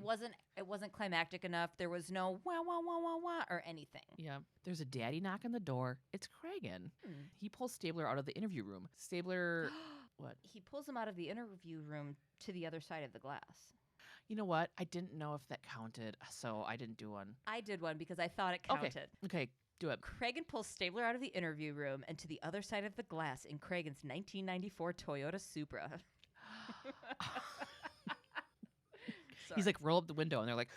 it wasn't climactic enough. There was no wah wah wah wah wah or anything. Yeah. There's a daddy knock on the door. It's Cragen. He pulls Stabler out of the interview room. Stabler, what? He pulls him out of the interview room to the other side of the glass. You know what? I didn't know if that counted, so I didn't do one. I did one because I thought it counted. Okay, do it. Cragen pulls Stabler out of the interview room and to the other side of the glass in Cragen's 1994 Toyota Supra. He's like, roll up the window, and they're like,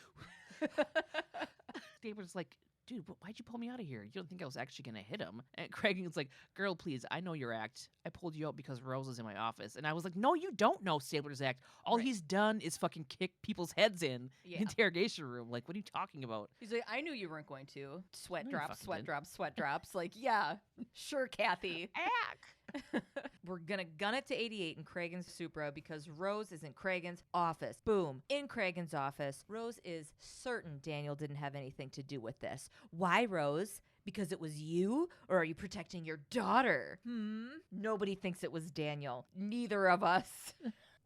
Stabler's like, dude, why'd you pull me out of here? You don't think I was actually going to hit him? And Cragen's like, girl, please, I know your act. I pulled you out because Rose was in my office. And I was like, no, you don't know Stabler's act. All he's done is fucking kick people's heads in the interrogation room. Like, what are you talking about? He's like, I knew you weren't going to. Sweat No, you drops, fucking sweat didn't. drops, sweat drops. Like, yeah, sure, Kathy. We're gonna gun it to 88 in Cragen's Supra because Rose is in Cragen's office. Boom. In Cragen's office, Rose is certain Daniel didn't have anything to do with this. Why, Rose? Because it was you? Or are you protecting your daughter? Nobody thinks it was Daniel. Neither of us.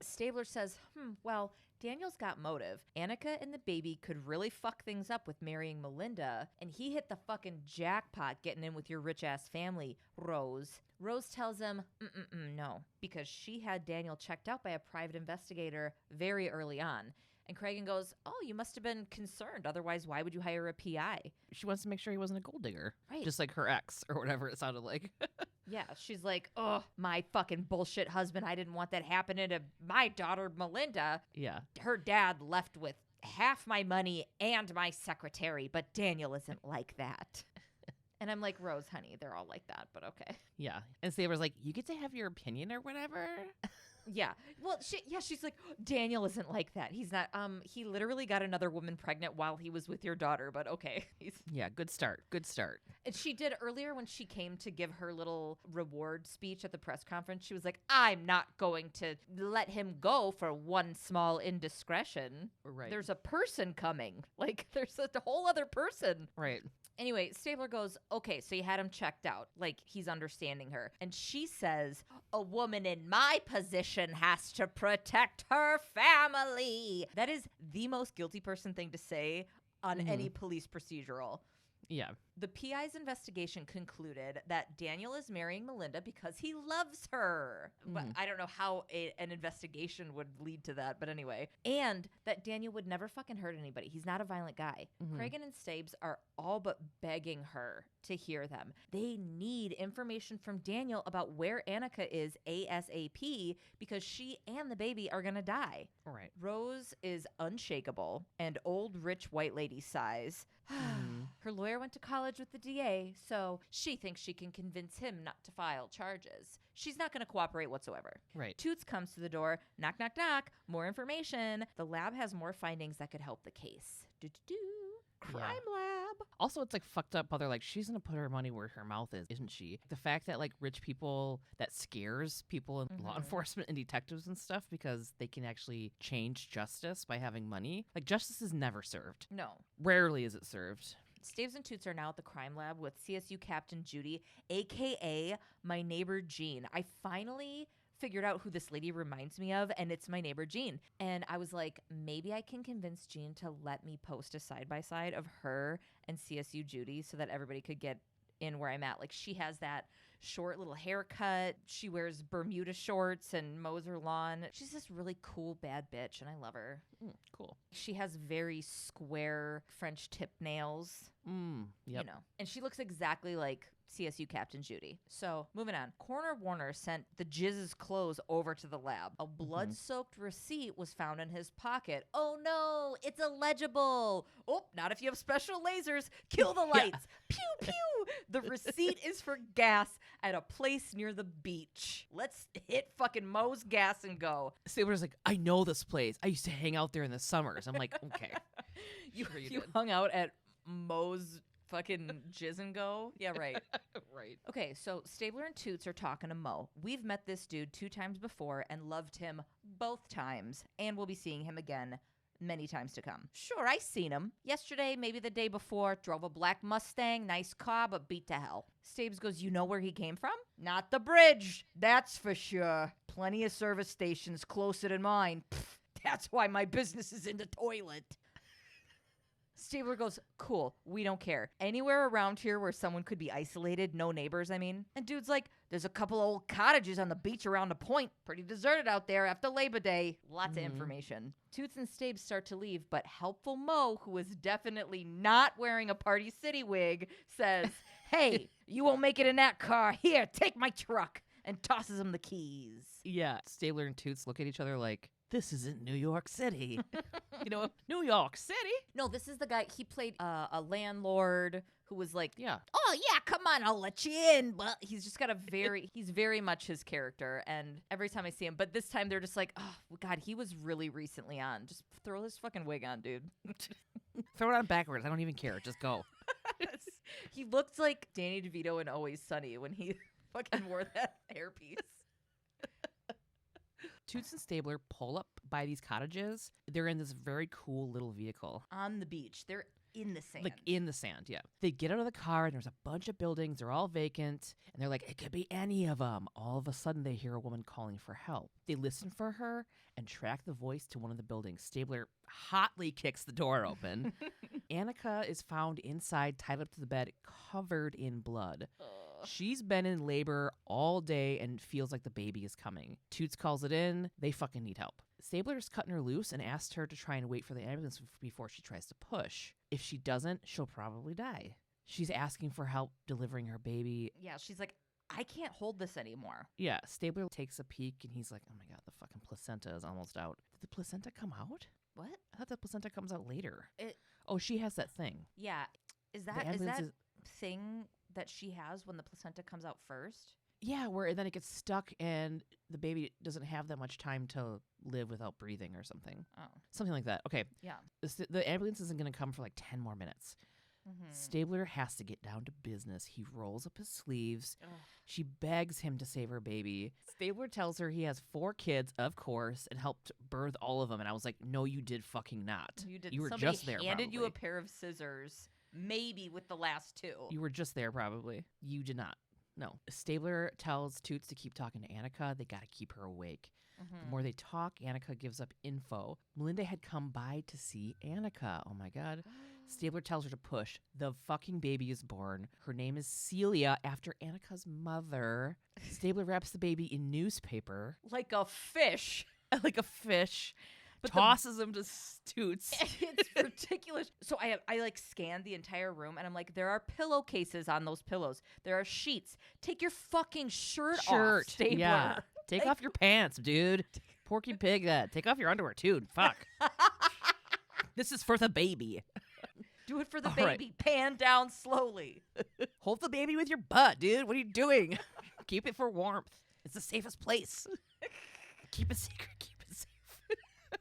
Stabler says, well, Daniel's got motive. Annika and the baby could really fuck things up with marrying Melinda, and he hit the fucking jackpot getting in with your rich-ass family, Rose. Rose tells him, no, because she had Daniel checked out by a private investigator very early on. And Cragen goes, oh, you must have been concerned. Otherwise, why would you hire a PI? She wants to make sure he wasn't a gold digger. Right. Just like her ex or whatever it sounded like. Yeah, she's like, oh, my fucking bullshit husband. I didn't want that happening to my daughter, Melinda. Yeah. Her dad left with half my money and my secretary, but Daniel isn't like that. And I'm like, Rose, honey, they're all like that, but okay. Yeah. And Stabler's like, you get to have your opinion or whatever. Yeah. Well, she's like, Daniel isn't like that. He's not. He literally got another woman pregnant while he was with your daughter, but okay. Yeah, good start. Good start. And she did earlier when she came to give her little reward speech at the press conference. She was like, I'm not going to let him go for one small indiscretion. Right. There's a person coming. Like, there's a whole other person. Right. Anyway, Stabler goes, okay, so you had him checked out. Like, he's understanding her. And she says, a woman in my position has to protect her family. That is the most guilty person thing to say on any police procedural. Yeah. The PI's investigation concluded that Daniel is marrying Melinda because he loves her. But I don't know how an investigation would lead to that, but anyway. And that Daniel would never fucking hurt anybody. He's not a violent guy. Cragen and Stabes are all but begging her to hear them. They need information from Daniel about where Annika is ASAP because she and the baby are going to die. Right. Rose is unshakable and old rich white lady sighs. Her lawyer went to college with the DA, so she thinks she can convince him not to file charges. She's not going to cooperate whatsoever. Right. Toots comes to the door. Knock, knock, knock. More information. The lab has more findings that could help the case. Do-do-do. Crime lab. Also, it's like fucked up how they're like, she's gonna put her money where her mouth is, isn't she? The fact that like rich people, that scares people in law enforcement and detectives and stuff because they can actually change justice by having money. Like, justice is never served. No. Rarely is it served. Staves and Toots are now at the crime lab with CSU Captain Juni, a.k.a. my neighbor Jean. I finally figured out who this lady reminds me of, and it's my neighbor Jean. And I was like, maybe I can convince Jean to let me post a side-by-side of her and CSU Judy so that everybody could get in where I'm at. Like, she has that short little haircut. She wears Bermuda shorts and mows her lawn. She's this really cool bad bitch, and I love her. Cool. She has very square French tip nails. Yep. You know, and she looks exactly like CSU Captain Juni. So, moving on. Coroner Warner sent the Jizz's clothes over to the lab. A blood-soaked receipt was found in his pocket. Oh no, it's illegible. Oh, not if you have special lasers. Kill the lights. Pew, pew. The receipt is for gas at a place near the beach. Let's hit fucking Moe's gas and go. Stabler's like, I know this place. I used to hang out there in the summers. I'm like, okay. You did. hung out at Moe's fucking jizz and go? Yeah, right. Right. Okay, so Stabler and Toots are talking to Moe. We've met this dude 2 times before and loved him both times, and we'll be seeing him again many times to come. Sure, I seen him. Yesterday, maybe the day before, drove a black Mustang, nice car, but beat to hell. Stabes goes, you know where he came from? Not the bridge, that's for sure. Plenty of service stations closer than mine. Pfft, that's why my business is in the toilet. Stabler goes, cool, we don't care. Anywhere around here where someone could be isolated, no neighbors, I mean. And dude's like, there's a couple old cottages on the beach around the point. Pretty deserted out there after Labor Day. Lots of information. Toots and Stabes start to leave, but helpful Moe, who is definitely not wearing a Party City wig, says, hey, you won't make it in that car. Here, take my truck. And tosses him the keys. Yeah. Stabler and Toots look at each other like, this isn't New York City. You know, New York City? No, this is the guy, he played a landlord who was like, Yeah. oh yeah, come on, I'll let you in. But he's just got he's very much his character. And every time I see him, but this time they're just like, oh God, he was really recently on. Just throw this fucking wig on, dude. Throw it on backwards. I don't even care. Just go. He looked like Danny DeVito in Always Sunny when he fucking wore that hairpiece. Toots and Stabler pull up by these cottages. They're in this very cool little vehicle. On the beach. They're in the sand. Like in the sand, yeah. They get out of the car and there's a bunch of buildings. They're all vacant. And they're like, it could be any of them. All of a sudden they hear a woman calling for help. They listen for her and track the voice to one of the buildings. Stabler hotly kicks the door open. Annika is found inside, tied up to the bed, covered in blood. She's been in labor all day and feels like the baby is coming. Toots calls it in. They fucking need help. Stabler's cutting her loose and asks her to try and wait for the ambulance before she tries to push. If she doesn't, she'll probably die. She's asking for help delivering her baby. Yeah, she's like, I can't hold this anymore. Yeah, Stabler takes a peek and he's like, oh my God, the fucking placenta is almost out. Did the placenta come out? What? I thought the placenta comes out later. It, oh, she has that thing. Yeah. Is that thing that she has when the placenta comes out first? Yeah, where then it gets stuck and the baby doesn't have that much time to live without breathing or something. Oh. Something like that. Okay. Yeah. The ambulance isn't going to come for like 10 more minutes. Stabler has to get down to business. He rolls up his sleeves. Ugh. She begs him to save her baby. Stabler tells her he has 4 kids, of course, and helped birth all of them. And I was like, no, you did fucking not. You did. You were Somebody just there, handed you a probably. pair of scissors, maybe with the last 2. You were just there, probably. You did not. No. Stabler tells Toots to keep talking to Annika. They got to keep her awake. The more they talk, Annika gives up info. Melinda had come by to see Annika. Oh my God. Stabler tells her to push. The fucking baby is born. Her name is Celia, after Annika's mother. Stabler wraps the baby in newspaper. Like a fish. Like a fish. But tosses him to Toots. It's ridiculous. So I like scanned the entire room and I'm like, there are pillowcases on those pillows. There are sheets. Take your fucking shirt off, Stabler. Yeah. Take off your pants, dude. Porky Pig that. Take off your underwear, too. Fuck. This is for the baby. Do it for the All right. baby. Pan down slowly. Hold the baby with your butt, dude. What are you doing? Keep it for warmth. It's the safest place. Keep it secret. Keep it safe.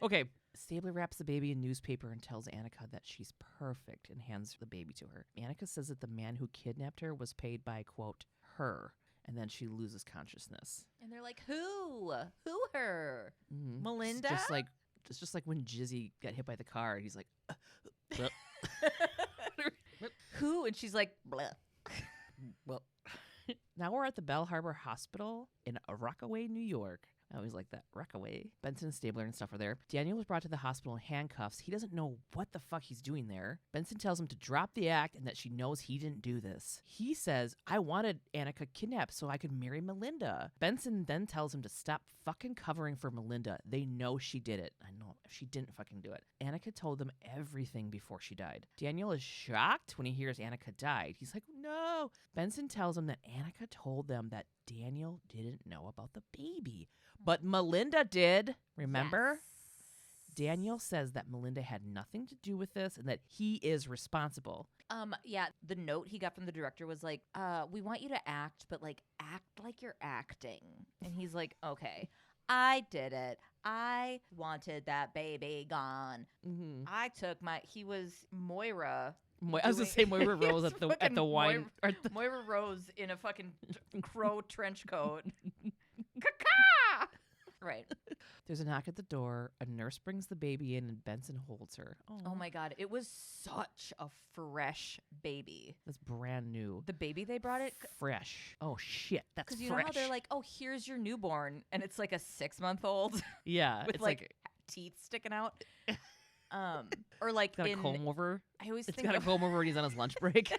Okay. Stabler wraps the baby in newspaper and tells Annika that she's perfect and hands the baby to her. Annika says that the man who kidnapped her was paid by, quote, her. And then she loses consciousness. And they're like, who? Who her? Mm-hmm. Melinda? It's just like when Jizzy got hit by the car. He's like, Who? And she's like, bleh. well. Now we're at the Bell Harbor Hospital in Rockaway, New York. I always like that. Rockaway. Benson and Stabler and stuff are there. Daniel was brought to the hospital in handcuffs. He doesn't know what the fuck he's doing there. Benson tells him to drop the act and that she knows he didn't do this. He says, I wanted Annika kidnapped so I could marry Melinda. Benson then tells him to stop fucking covering for Melinda. They know she did it. I know she didn't fucking do it. Annika told them everything before she died. Daniel is shocked when he hears Annika died. He's like, no. Benson tells him that Annika told them that Daniel didn't know about the baby. But Melinda did. Remember? Yes. Daniel says that Melinda had nothing to do with this and that he is responsible. Yeah, the note he got from the director was like, we want you to act, but like act like you're acting. And he's like, okay, I did it. I wanted that baby gone. Mm-hmm. He was Moira. I was going to say Moira Rose at the wine. Moira Rose in a fucking crow trench coat. Caca! Right. There's a knock at the door. A nurse brings the baby in and Benson holds her. Oh my God. It was such a fresh baby. That's brand new. The baby they brought it. Fresh. Oh shit. That's fresh. Because you know how they're like, oh, here's your newborn. And it's like a 6-month-old. Yeah. With like teeth sticking out. Or like it's got a comb over. It's got a comb over when he's on his lunch break.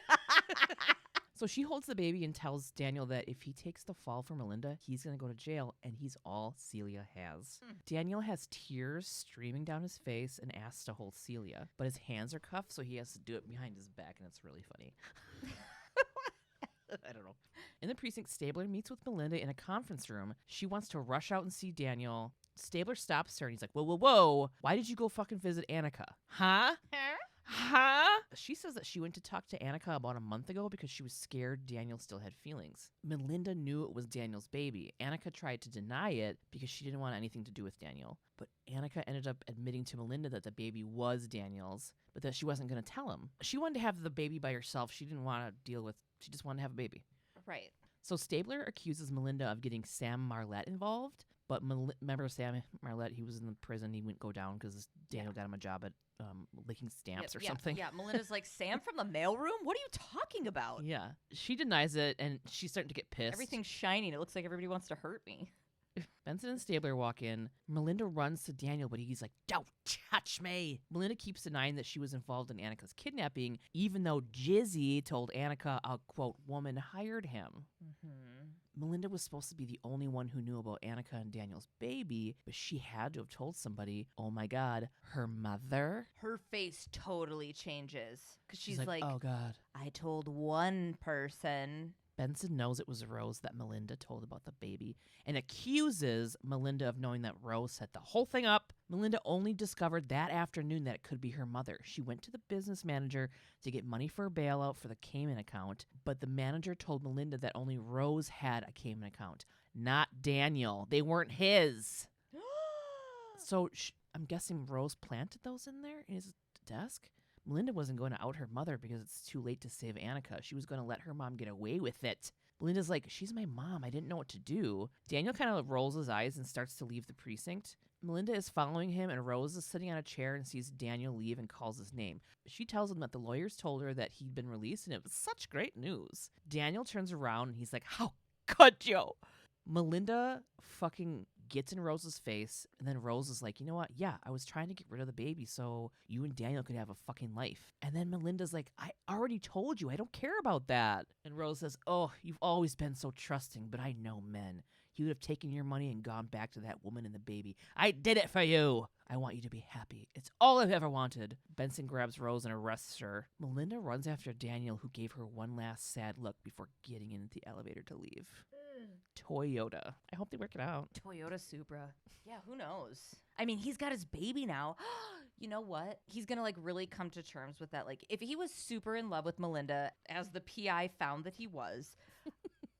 So she holds the baby and tells Daniel that if he takes the fall for Melinda, he's going to go to jail, and he's all Celia has. Daniel has tears streaming down his face and asks to hold Celia, but his hands are cuffed, so he has to do it behind his back, and it's really funny. I don't know. In the precinct, Stabler meets with Melinda in a conference room. She wants to rush out and see Daniel. Stabler stops her, and he's like, whoa, whoa, whoa. Why did you go fucking visit Annika? Huh? She says that she went to talk to Annika about a month ago because she was scared Daniel still had feelings. Melinda knew it was Daniel's baby. Annika tried to deny it because she didn't want anything to do with Daniel. But Annika ended up admitting to Melinda that the baby was Daniel's, but that she wasn't going to tell him. She wanted to have the baby by herself. She didn't want to she just wanted to have a baby. Right. So Stabler accuses Melinda of getting Sam Marlette involved. But remember Sam Marlette, he was in the prison. He wouldn't go down because Daniel got him a job at licking stamps or something. Yeah, Melinda's like, Sam from the mailroom? What are you talking about? Yeah. She denies it, and she's starting to get pissed. Everything's shining. It looks like everybody wants to hurt me. Benson and Stabler walk in. Melinda runs to Daniel, but he's like, don't touch me. Melinda keeps denying that she was involved in Annika's kidnapping, even though Jizzy told Annika a, quote, woman hired him. Mm-hmm. Melinda was supposed to be the only one who knew about Annika and Daniel's baby, but she had to have told somebody. Oh my God, her mother? Her face totally changes. Because she's like, oh God. I told one person. Benson knows it was Rose that Melinda told about the baby and accuses Melinda of knowing that Rose set the whole thing up. Melinda only discovered that afternoon that it could be her mother. She went to the business manager to get money for a bailout for the Cayman account, but the manager told Melinda that only Rose had a Cayman account, not Daniel. They weren't his. So I'm guessing Rose planted those in there in his desk? Melinda wasn't going to out her mother because it's too late to save Annika. She was going to let her mom get away with it. Melinda's like, she's my mom. I didn't know what to do. Daniel kind of rolls his eyes and starts to leave the precinct. Melinda is following him, and Rose is sitting on a chair and sees Daniel leave and calls his name. She tells him that the lawyers told her that he'd been released, and it was such great news. Daniel turns around, and he's like, how could you? Melinda fucking gets in Rose's face, and then Rose is like, you know what? Yeah, I was trying to get rid of the baby so you and Daniel could have a fucking life. And then Melinda's like, I already told you. I don't care about that. And Rose says, oh, you've always been so trusting, but I know men. You would have taken your money and gone back to that woman and the baby. I did it for you. I want you to be happy. It's all I've ever wanted. Benson grabs Rose and arrests her. Melinda runs after Daniel, who gave her one last sad look before getting into the elevator to leave. Toyota. I hope they work it out. Toyota Supra. Yeah, who knows? I mean, he's got his baby now. you know what? He's going to like really come to terms with that. Like if he was super in love with Melinda, as the PI found that he was,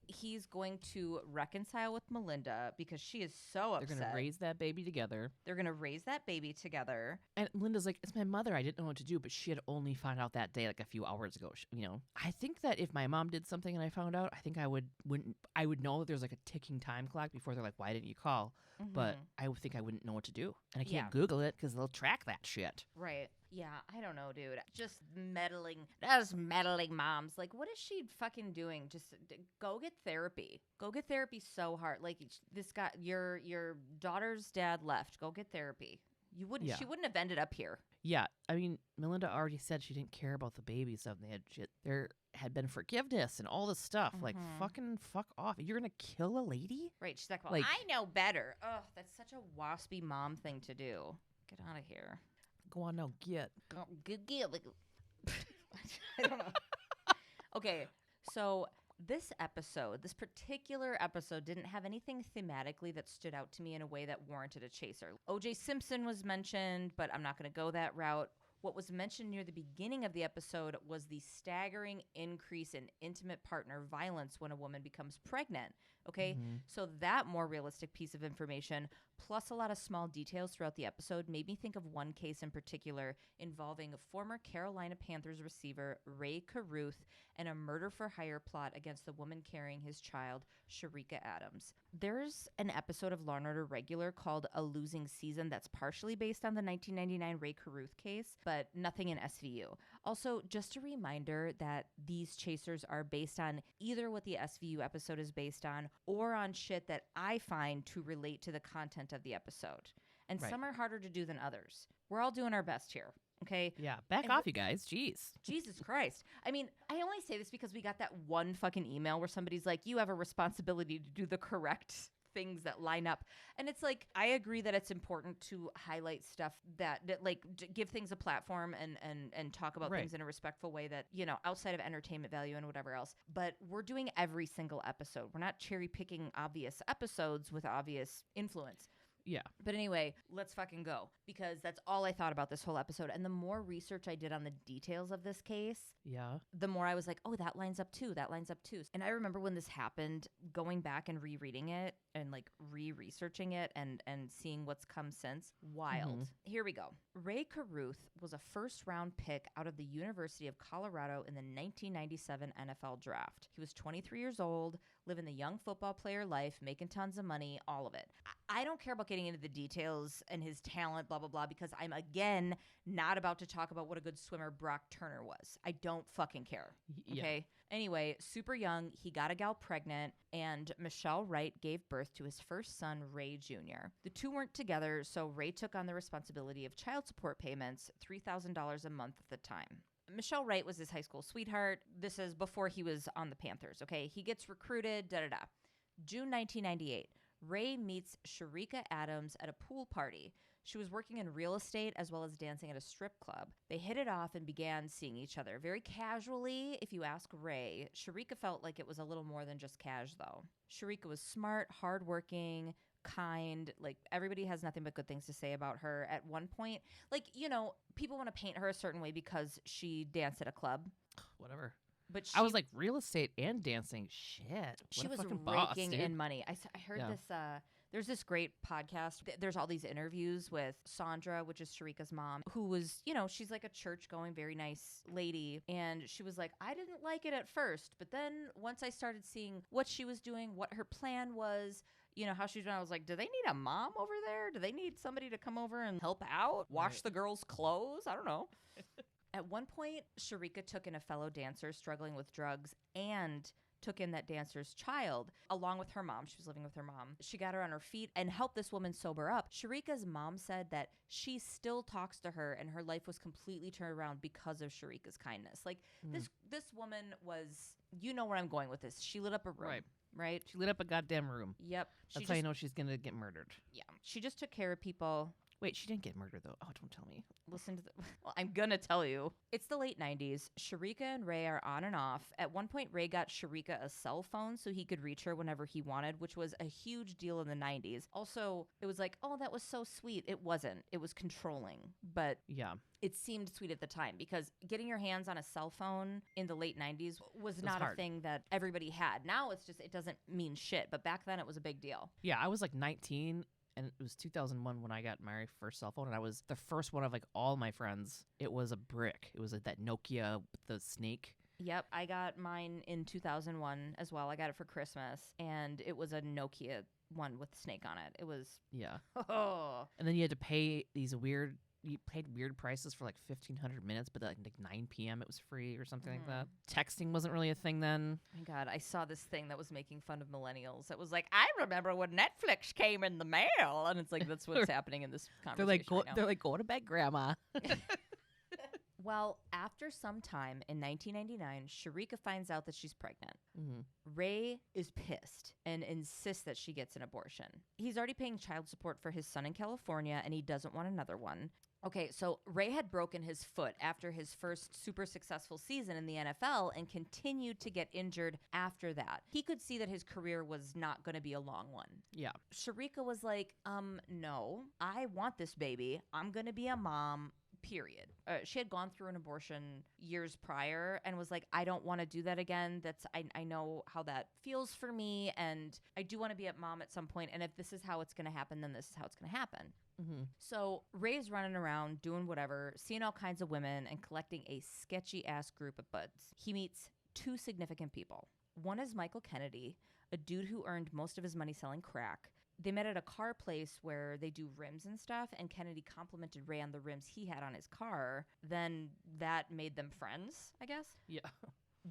he's going to reconcile with Melinda because she is so upset. They're going to raise that baby together. They're going to raise that baby together. And Melinda's like, it's my mother. I didn't know what to do, but she had only found out that day, like a few hours ago. You know, I think that if my mom did something and I found out, I think I would know that there's like a ticking time clock before they're like, why didn't you call? Mm-hmm. But I would think I wouldn't know what to do. And I can't Google it because they'll track that shit. Right. Yeah, I don't know, dude. Just meddling. Those meddling moms. Like, what is she fucking doing? Just go get therapy. Go get therapy so hard. Like, this guy, your daughter's dad left. Go get therapy. You wouldn't. Yeah. She wouldn't have ended up here. Yeah, I mean, Melinda already said she didn't care about the baby stuff. There had been forgiveness and all this stuff. Like, fuck off. You're gonna kill a lady? Right. She's like, well, I know better. Ugh, that's such a waspy mom thing to do. Get out of here. Go on now, get. Like, I don't know. Okay, so this particular episode didn't have anything thematically that stood out to me in a way that warranted a chaser. O.J. Simpson was mentioned, but I'm not going to go that route. What was mentioned near the beginning of the episode was the staggering increase in intimate partner violence when a woman becomes pregnant. Okay, so that more realistic piece of information, plus a lot of small details throughout the episode, made me think of one case in particular involving a former Carolina Panthers receiver, Rae Carruth, and a murder-for-hire plot against the woman carrying his child, Cherica Adams. There's an episode of Law & Order Regular called A Losing Season that's partially based on the 1999 Rae Carruth case, but nothing in SVU. Also, just a reminder that these chasers are based on either what the SVU episode is based on or on shit that I find to relate to the content of the episode. And some are harder to do than others. We're all doing our best here. Okay. Yeah. Back off, you guys. Jeez. Jesus Christ. I mean, I only say this because we got that one fucking email where somebody's like, you have a responsibility to do the correct things that line up. And it's like, I agree that it's important to highlight stuff that like give things a platform and talk about things in a respectful way that, you know, outside of entertainment value and whatever else. But we're doing every single episode. We're not cherry picking obvious episodes with obvious influence. Yeah. But anyway, let's fucking go, because that's all I thought about this whole episode. And the more research I did on the details of this case, the more I was like, oh, that lines up too. That lines up too. And I remember when this happened, going back and rereading it and like re-researching it and seeing what's come since. Wild. Here we go. Rae Carruth was a first-round pick out of the University of Colorado in the 1997 NFL draft. He was 23 years old, living the young football player life, making tons of money, all of it. I don't care about getting into the details and his talent, blah, blah, blah, because I'm, again, not about to talk about what a good swimmer Brock Turner was. I don't fucking care. Okay? Anyway, super young, he got a gal pregnant, and Michelle Wright gave birth to his first son, Ray Jr. The two weren't together, so Ray took on the responsibility of child support payments, $3,000 a month at the time. Michelle Wright was his high school sweetheart. This is before he was on the Panthers, okay? He gets recruited, da-da-da. June 1998. Rae meets Cherica Adams at a pool party. She was working in real estate as well as dancing at a strip club. They hit it off and began seeing each other. Very casually, if you ask Rae. Cherica felt like it was a little more than just cash, though. Cherica was smart, hardworking, kind. Like, everybody has nothing but good things to say about her. At one point, like, you know, people want to paint her a certain way because she danced at a club. Whatever. But I was like, real estate and dancing. Shit. She was fucking boss, raking dude. in money. I heard this. There's this great podcast. There's all these interviews with Sandra, which is Cherica's mom, who was, you know, she's like a church-going, very nice lady. And she was like, I didn't like it at first. But then once I started seeing what she was doing, what her plan was, you know, how she's doing, I was like, do they need a mom over there? Do they need somebody to come over and help out? Wash the girls' clothes? I don't know. At one point, Cherica took in a fellow dancer struggling with drugs and took in that dancer's child along with her mom. She was living with her mom. She got her on her feet and helped this woman sober up. Cherica's mom said that she still talks to her and her life was completely turned around because of Cherica's kindness. Like this woman was, you know where I'm going with this. She lit up a room. Right? She lit up a goddamn room. Yep. That's how you know she's going to get murdered. Yeah. She just took care of people. Wait, she didn't get murdered, though. Oh, don't tell me. Listen to the. Well, I'm gonna tell you. It's the late 90s. Cherica and Rae are on and off. At one point, Rae got Cherica a cell phone so he could reach her whenever he wanted, which was a huge deal in the 90s. Also, it was like, oh, that was so sweet. It wasn't. It was controlling. But Yeah. it seemed sweet at the time because getting your hands on a cell phone in the late 90s was not a hard. thing that everybody had. Now it's just, it doesn't mean shit. But back then it was a big deal. Yeah, I was like 19, and it was 2001 when I got my first cell phone, and I was the first one of like all my friends. It was a brick. It was like that Nokia with the snake. Yep, I got mine in 2001 as well. I got it for Christmas, and it was a Nokia one with snake on it. It was, Yeah. oh. And then you had to pay these weird, you paid weird prices for like 1,500 minutes, but like 9 p.m. it was free or something like that. Texting wasn't really a thing then. My God, I saw this thing that was making fun of millennials. It was like, I remember when Netflix came in the mail. And it's like, that's what's happening in this conversation right now. They're like, go to bed, Grandma. Well, after some time in 1999, Cherica finds out that she's pregnant. Mm-hmm. Rae is pissed and insists that she gets an abortion. He's already paying child support for his son in California, and he doesn't want another one. Okay, so Rae had broken his foot after his first super successful season in the NFL and continued to get injured after that. He could see that his career was not going to be a long one. Yeah. Cherica was like, no, I want this baby. I'm going to be a mom. Period. She had gone through an abortion years prior and was like, I don't want to do that again. I know how that feels for me, and I do want to be a mom at some point. And if this is how it's going to happen, then this is how it's going to happen. Mm-hmm. So Rae's running around doing whatever, seeing all kinds of women and collecting a sketchy ass group of buds. He meets two significant people. One is Michael Kennedy, a dude who earned most of his money selling crack. They met at a car place where they do rims and stuff, and Kennedy complimented Rae on the rims he had on his car. Then that made them friends, I guess. Yeah.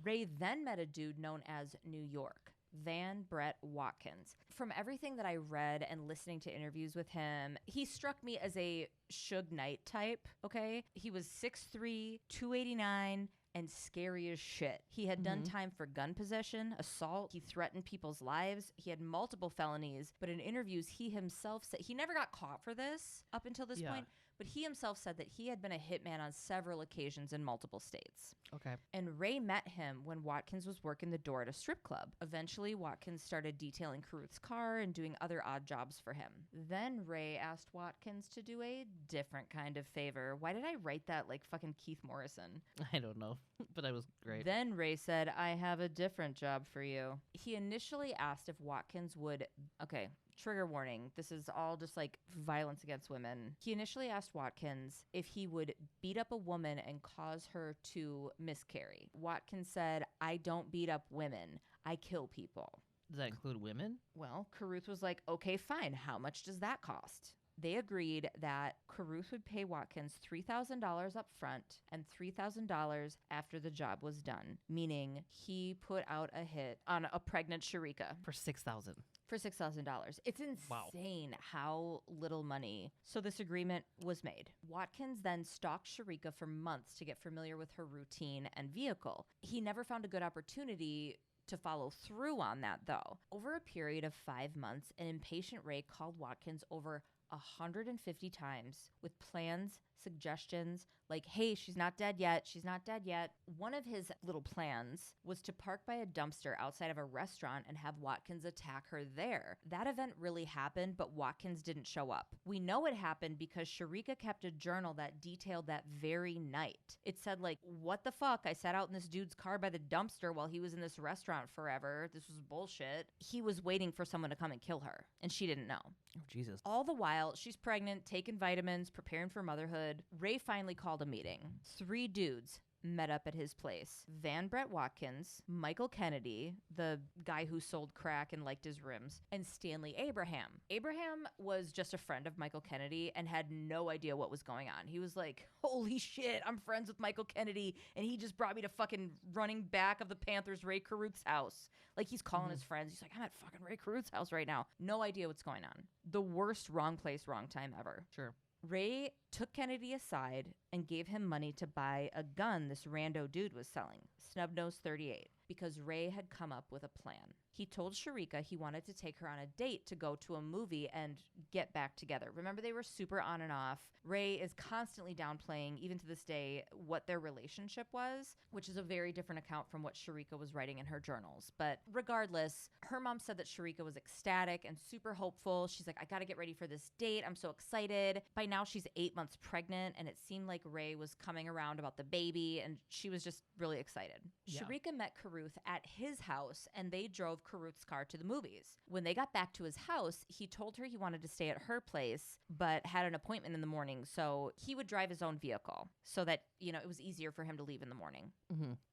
Rae then met a dude known as New York, Van Brett Watkins. From everything that I read and listening to interviews with him, he struck me as a Suge Knight type, okay? He was 6'3", 289, and scary as shit. He had done time for gun possession, assault. He threatened people's lives. He had multiple felonies, but in interviews, he himself said he never got caught for this up until this point. But he himself said that he had been a hitman on several occasions in multiple states. Okay. And Rae met him when Watkins was working the door at a strip club. Eventually, Watkins started detailing Carruth's car and doing other odd jobs for him. Then Rae asked Watkins to do a different kind of favor. Why did I write that like fucking Keith Morrison? I don't know, but it was great. Then Rae said, I have a different job for you. He initially asked if Watkins would... Okay, trigger warning. This is all just like violence against women. He initially asked Watkins if he would beat up a woman and cause her to miscarry. Watkins said, I don't beat up women. I kill people. Does that include women? Well, Carruth was like, okay, fine. How much does that cost? They agreed that Carruth would pay Watkins $3,000 up front and $3,000 after the job was done, meaning he put out a hit on a pregnant Cherica. For $6,000. For $6,000. It's insane how little money. So this agreement was made. Watkins then stalked Cherica for months to get familiar with her routine and vehicle. He never found a good opportunity to follow through on that, though. Over a period of 5 months, an impatient Rae called Watkins over 150 times with plans, suggestions, like, hey, she's not dead yet. She's not dead yet. One of his little plans was to park by a dumpster outside of a restaurant and have Watkins attack her there. That event really happened, but Watkins didn't show up. We know it happened because Cherica kept a journal that detailed that very night. It said, like, what the fuck? I sat out in this dude's car by the dumpster while he was in this restaurant forever. This was bullshit. He was waiting for someone to come and kill her, and she didn't know. Oh, Jesus. All the while, she's pregnant, taking vitamins, preparing for motherhood. Rae finally called a meeting. 3 dudes met up at his place. Van Brett Watkins, Michael Kennedy, the guy who sold crack and liked his rims, and Stanley Abraham. Abraham was just a friend of Michael Kennedy and had no idea what was going on. He was like, holy shit, I'm friends with Michael Kennedy, and he just brought me to fucking running back of the Panthers' Rae Carruth's house. Like, he's calling his friends. He's like, I'm at fucking Rae Carruth's house right now. No idea what's going on. The worst wrong place, wrong time ever. Sure. Rae took Kennedy aside and gave him money to buy a gun this rando dude was selling, Snubnose 38. because Rae had come up with a plan. He told Cherica he wanted to take her on a date to go to a movie and get back together. Remember, they were super on and off. Rae is constantly downplaying, even to this day, what their relationship was, which is a very different account from what Cherica was writing in her journals. But regardless, her mom said that Cherica was ecstatic and super hopeful. She's like, I got to get ready for this date. I'm so excited. By now, she's 8 months pregnant, and it seemed like Rae was coming around about the baby, and she was just really excited. Yeah. Cherica met Carruth at his house, and they drove Carruth's car to the movies. When they got back to his house, he told her he wanted to stay at her place, but had an appointment in the morning, so he would drive his own vehicle so that, you know, it was easier for him to leave in the morning.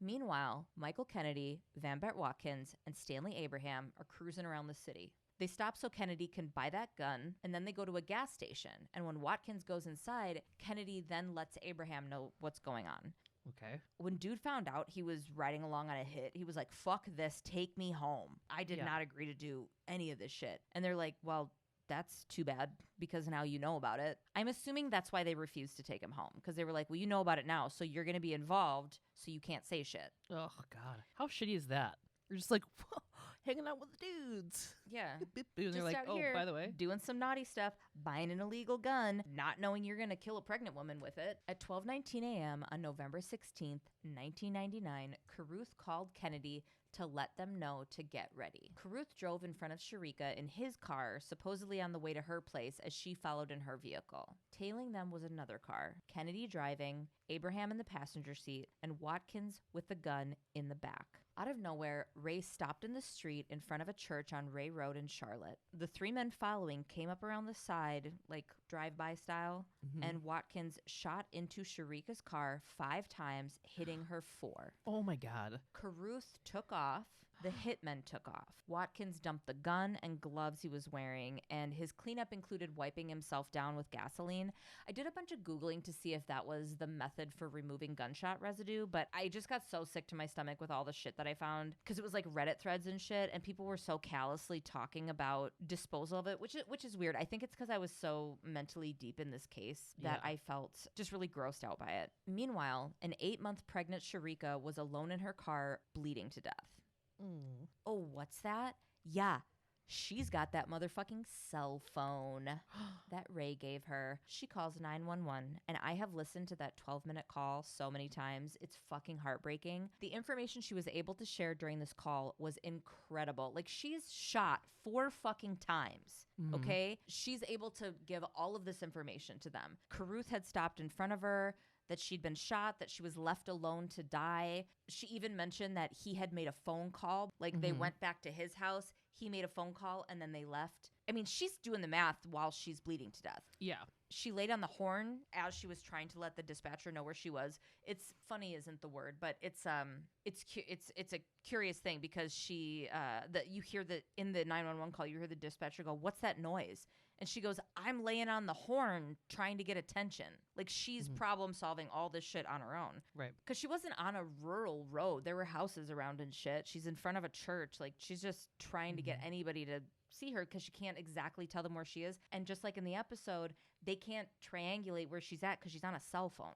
Meanwhile, Michael Kennedy, Van Bert Watkins, and Stanley Abraham are cruising around the city. They stop so Kennedy can buy that gun, and then they go to a gas station. And when Watkins goes inside, Kennedy then lets Abraham know what's going on. Okay. When dude found out he was riding along on a hit, he was like, fuck this, take me home. I did not agree to do any of this shit. And they're like, well, that's too bad because now you know about it. I'm assuming that's why they refused to take him home, because they were like, well, you know about it now, so you're going to be involved, so you can't say shit. Oh, God. How shitty is that? You're just like, hanging out with the dudes. Yeah. And they're like, oh, by the way. Doing some naughty stuff, buying an illegal gun, not knowing you're going to kill a pregnant woman with it. At 12:19 a.m. on November 16th, 1999, Carruth called Kennedy to let them know to get ready. Carruth drove in front of Cherica in his car, supposedly on the way to her place, as she followed in her vehicle. Tailing them was another car, Kennedy driving, Abraham in the passenger seat, and Watkins with the gun in the back. Out of nowhere, Rae stopped in the street in front of a church on Ray Road in Charlotte. The three men following came up around the side, like drive-by style, and Watkins shot into Cherica's car 5 times, hitting her 4. Oh my God. Carruth took off. The hitmen took off. Watkins dumped the gun and gloves he was wearing, and his cleanup included wiping himself down with gasoline. I did a bunch of Googling to see if that was the method for removing gunshot residue, but I just got so sick to my stomach with all the shit that I found, because it was like Reddit threads and shit, and people were so callously talking about disposal of it, which is weird. I think it's because I was so mentally deep in this case that I felt just really grossed out by it. Meanwhile, an 8-month pregnant Cherica was alone in her car, bleeding to death. Oh, what's that? Yeah, she's got that motherfucking cell phone that Rae gave her. She calls 911, and I have listened to that 12-minute call so many times. It's fucking heartbreaking. The information she was able to share during this call was incredible. Like, she's shot 4 fucking times, okay? She's able to give all of this information to them. Carruth had stopped in front of her, that she'd been shot, that she was left alone to die. She even mentioned that he had made a phone call. Like, they went back to his house, he made a phone call, and then they left. I mean, she's doing the math while she's bleeding to death. Yeah. She laid on the horn as she was trying to let the dispatcher know where she was. It's funny isn't the word, but it's a curious thing, because she that you hear that in the 911 call, you hear the dispatcher go, "What's that noise?" And she goes, "I'm laying on the horn trying to get attention." Like, she's problem solving all this shit on her own. Right. Because she wasn't on a rural road. There were houses around and shit. She's in front of a church. Like, she's just trying to get anybody to see her, because she can't exactly tell them where she is. And just like in the episode, they can't triangulate where she's at because she's on a cell phone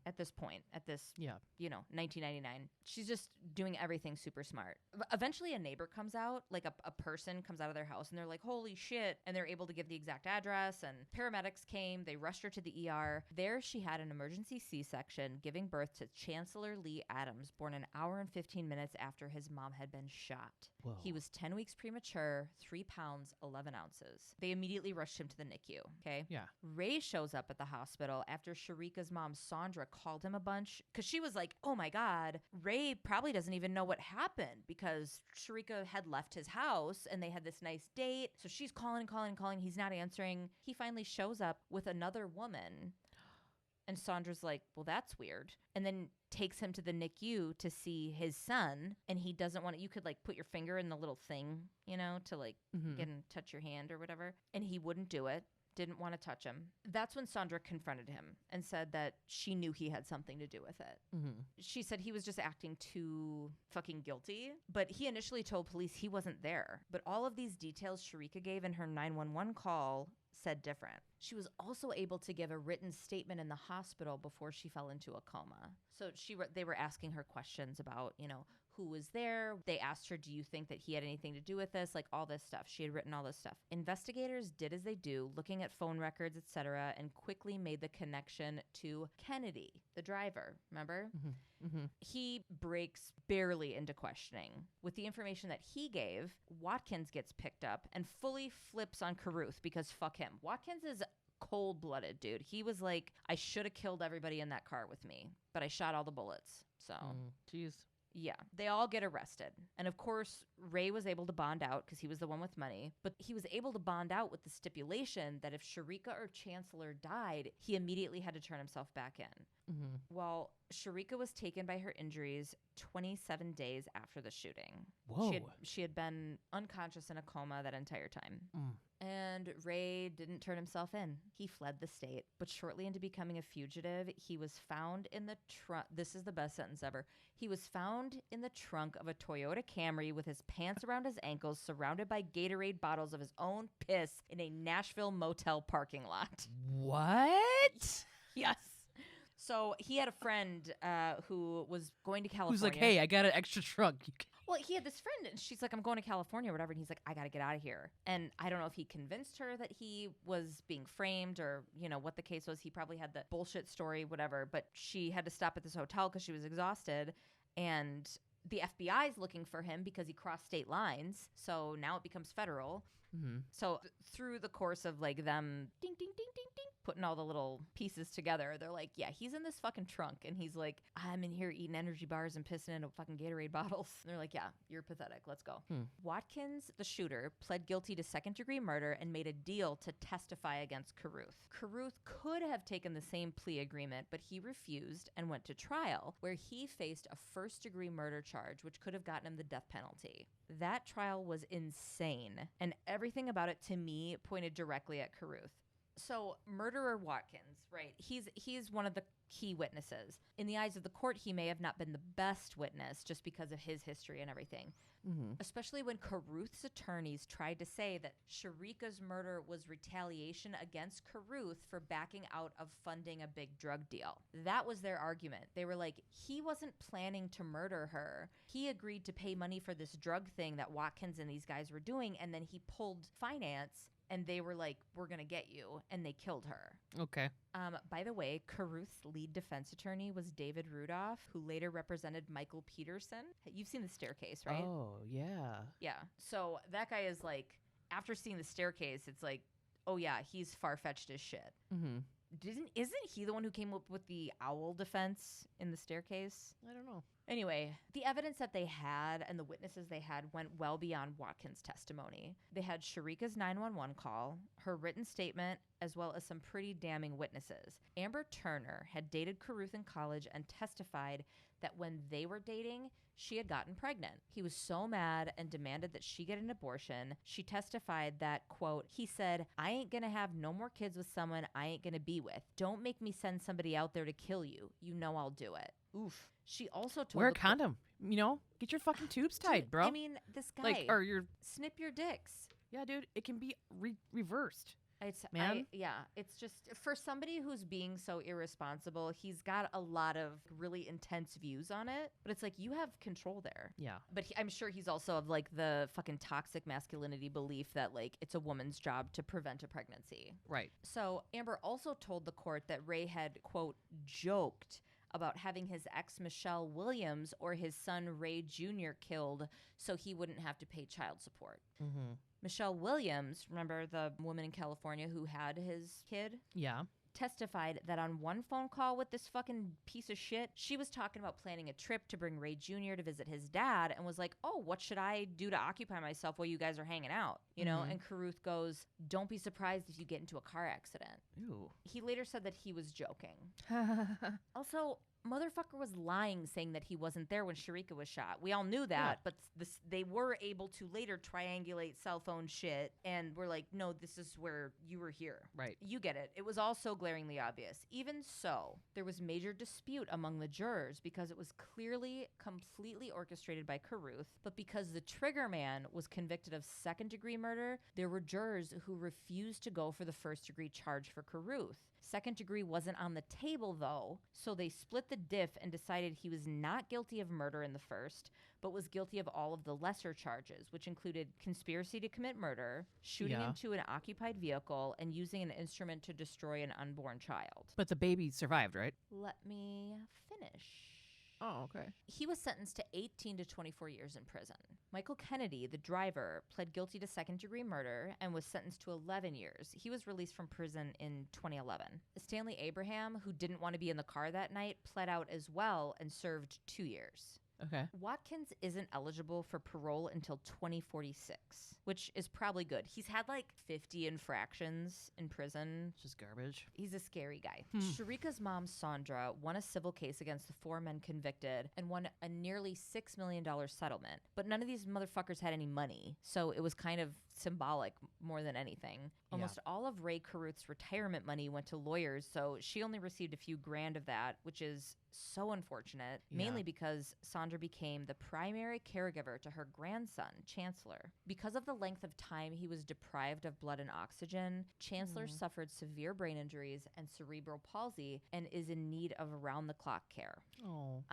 at this point, at this, 1999. She's just doing everything super smart. Eventually, a neighbor comes out, like a person comes out of their house, and they're like, holy shit. And they're able to give the exact address, and paramedics came. They rushed her to the ER. There, she had an emergency C-section, giving birth to Chancellor Lee Adams, born an hour and 15 minutes after his mom had been shot. Whoa. He was 10 weeks premature, 3 pounds, 11 ounces. They immediately rushed him to the NICU, okay? Yeah. Rae shows up at the hospital after Cherica's mom, Sandra, called him a bunch, because she was like, oh my God, Rae probably doesn't even know what happened, because Cherica had left his house and they had this nice date. So she's calling. He's not answering. He finally shows up with another woman. And Sandra's like, well, that's weird. And then takes him to the NICU to see his son. And he doesn't want to, you could like put your finger in the little thing, to like get and touch your hand or whatever. And he wouldn't do it. Didn't want to touch him. That's when Sandra confronted him and said that she knew he had something to do with it. She said he was just acting too fucking guilty, but he initially told police he wasn't there. But all of these details Cherica gave in her 911 call said different. She was also able to give a written statement in the hospital before she fell into a coma. So they were asking her questions about, who was there. They asked her, do you think that he had anything to do with this? Like all this stuff. She had written all this stuff. Investigators did as they do, looking at phone records, etc., and quickly made the connection to Kennedy, the driver. Remember? He breaks barely into questioning. With the information that he gave, Watkins gets picked up and fully flips on Carruth because fuck him. Watkins is cold-blooded, dude. He was like, I should have killed everybody in that car with me, but I shot all the bullets. So, Jeez. Yeah, they all get arrested. And of course, Rae was able to bond out because he was the one with money. But he was able to bond out with the stipulation that if Cherica or Chancellor died, he immediately had to turn himself back in. Well, Cherica was taken by her injuries 27 days after the shooting. Whoa. She had been unconscious in a coma that entire time. And Rae didn't turn himself in. He fled the state. But shortly into becoming a fugitive, he was found in the trunk. This is the best sentence ever. He was found in the trunk of a Toyota Camry with his pants around his ankles, surrounded by Gatorade bottles of his own piss in a Nashville motel parking lot. What? Yes. So he had a friend who was going to California. Who's like, hey, I got an extra trunk. Well, he had this friend, and she's like, I'm going to California or whatever. And he's like, I got to get out of here. And I don't know if he convinced her that he was being framed or, you know, what the case was. He probably had the bullshit story, whatever. But she had to stop at this hotel because she was exhausted. And the FBI is looking for him because he crossed state lines. So now it becomes federal. So through the course of like them ding, ding, ding, ding, ding, putting all the little pieces together, they're like, yeah, he's in this fucking trunk. And he's like, I'm in here eating energy bars and pissing into fucking Gatorade bottles. And they're like, yeah, you're pathetic. Let's go. Watkins, the shooter, pled guilty to second-degree murder and made a deal to testify against Carruth. Carruth could have taken the same plea agreement, but he refused and went to trial, where he faced a first-degree murder charge, which could have gotten him the death penalty. That trial was insane, and everything about it to me pointed directly at Carruth. So murderer Watkins, right? He's one of the key witnesses. In the eyes of the court, he may have not been the best witness just because of his history and everything. Especially when Carruth's attorneys tried to say that Cherica's murder was retaliation against Carruth for backing out of funding a big drug deal. That was their argument. They were like, he wasn't planning to murder her. He agreed to pay money for this drug thing that Watkins and these guys were doing, and then he pulled finance. And they were like, we're going to get you. And they killed her. Okay. By the way, Carruth's lead defense attorney was David Rudolph, who later represented Michael Peterson. You've seen The Staircase, right? Oh, yeah. Yeah. So that guy is like, after seeing The Staircase, it's like, oh, yeah, he's far-fetched as shit. Isn't he the one who came up with the owl defense in The Staircase? I don't know. Anyway, the evidence that they had and the witnesses they had went well beyond Watkins' testimony. They had Cherica's 911 call, her written statement, as well as some pretty damning witnesses. Amber Turner had dated Carruth in college and testified that when they were dating, she had gotten pregnant. He was so mad and demanded that she get an abortion. She testified that, quote, he said, I ain't gonna have no more kids with someone I ain't gonna be with. Don't make me send somebody out there to kill you. You know I'll do it. Oof. She also told wear a condom. You know, get your fucking tubes tied, dude, bro. I mean, this guy. Like, or your snip your dicks. Yeah, dude. It can be reversed. It's just for somebody who's being so irresponsible, he's got a lot of really intense views on it, but it's like you have control there. Yeah. But I'm sure he's also of like the fucking toxic masculinity belief that like it's a woman's job to prevent a pregnancy. Right. So Amber also told the court that Rae had, quote, joked about having his ex Michelle Williams or his son Ray Jr. killed so he wouldn't have to pay child support. Michelle Williams, remember the woman in California who had his kid? Yeah. Testified that on one phone call with this fucking piece of shit, she was talking about planning a trip to bring Ray Jr. to visit his dad and was like, oh, what should I do to occupy myself while you guys are hanging out? You know, and Carruth goes, don't be surprised if you get into a car accident. Ew. He later said that he was joking. Also, motherfucker was lying, saying that he wasn't there when Cherica was shot. We all knew that, but they were able to later triangulate cell phone shit, and we're like, no, this is where you were here. Right. You get it. It was all so glaringly obvious. Even so, there was major dispute among the jurors because it was clearly completely orchestrated by Carruth, but because the trigger man was convicted of second-degree murder, there were jurors who refused to go for the first-degree charge for Carruth. Second degree wasn't on the table, though, so they split the a diff and decided he was not guilty of murder in the first, but was guilty of all of the lesser charges, which included conspiracy to commit murder, shooting into an occupied vehicle, and using an instrument to destroy an unborn child. But the baby survived, right? Let me finish. Oh, okay. He was sentenced to 18 to 24 years in prison. Michael Kennedy, the driver, pled guilty to second-degree murder and was sentenced to 11 years. He was released from prison in 2011. Stanley Abraham, who didn't want to be in the car that night, pled out as well and served 2 years. Okay. Watkins isn't eligible for parole until 2046, which is probably good. He's had like 50 infractions in prison. Just garbage. He's a scary guy. Cherica's mom, Sandra, won a civil case against the 4 men convicted and won a nearly $6 million settlement. But none of these motherfuckers had any money, so it was kind of symbolic more than anything. Almost all of Rae Carruth's retirement money went to lawyers, so she only received a few grand of that, which is so unfortunate, mainly because Sandra became the primary caregiver to her grandson, Chancellor. Because of the length of time he was deprived of blood and oxygen, Chancellor suffered severe brain injuries and cerebral palsy and is in need of around-the-clock care. Oh.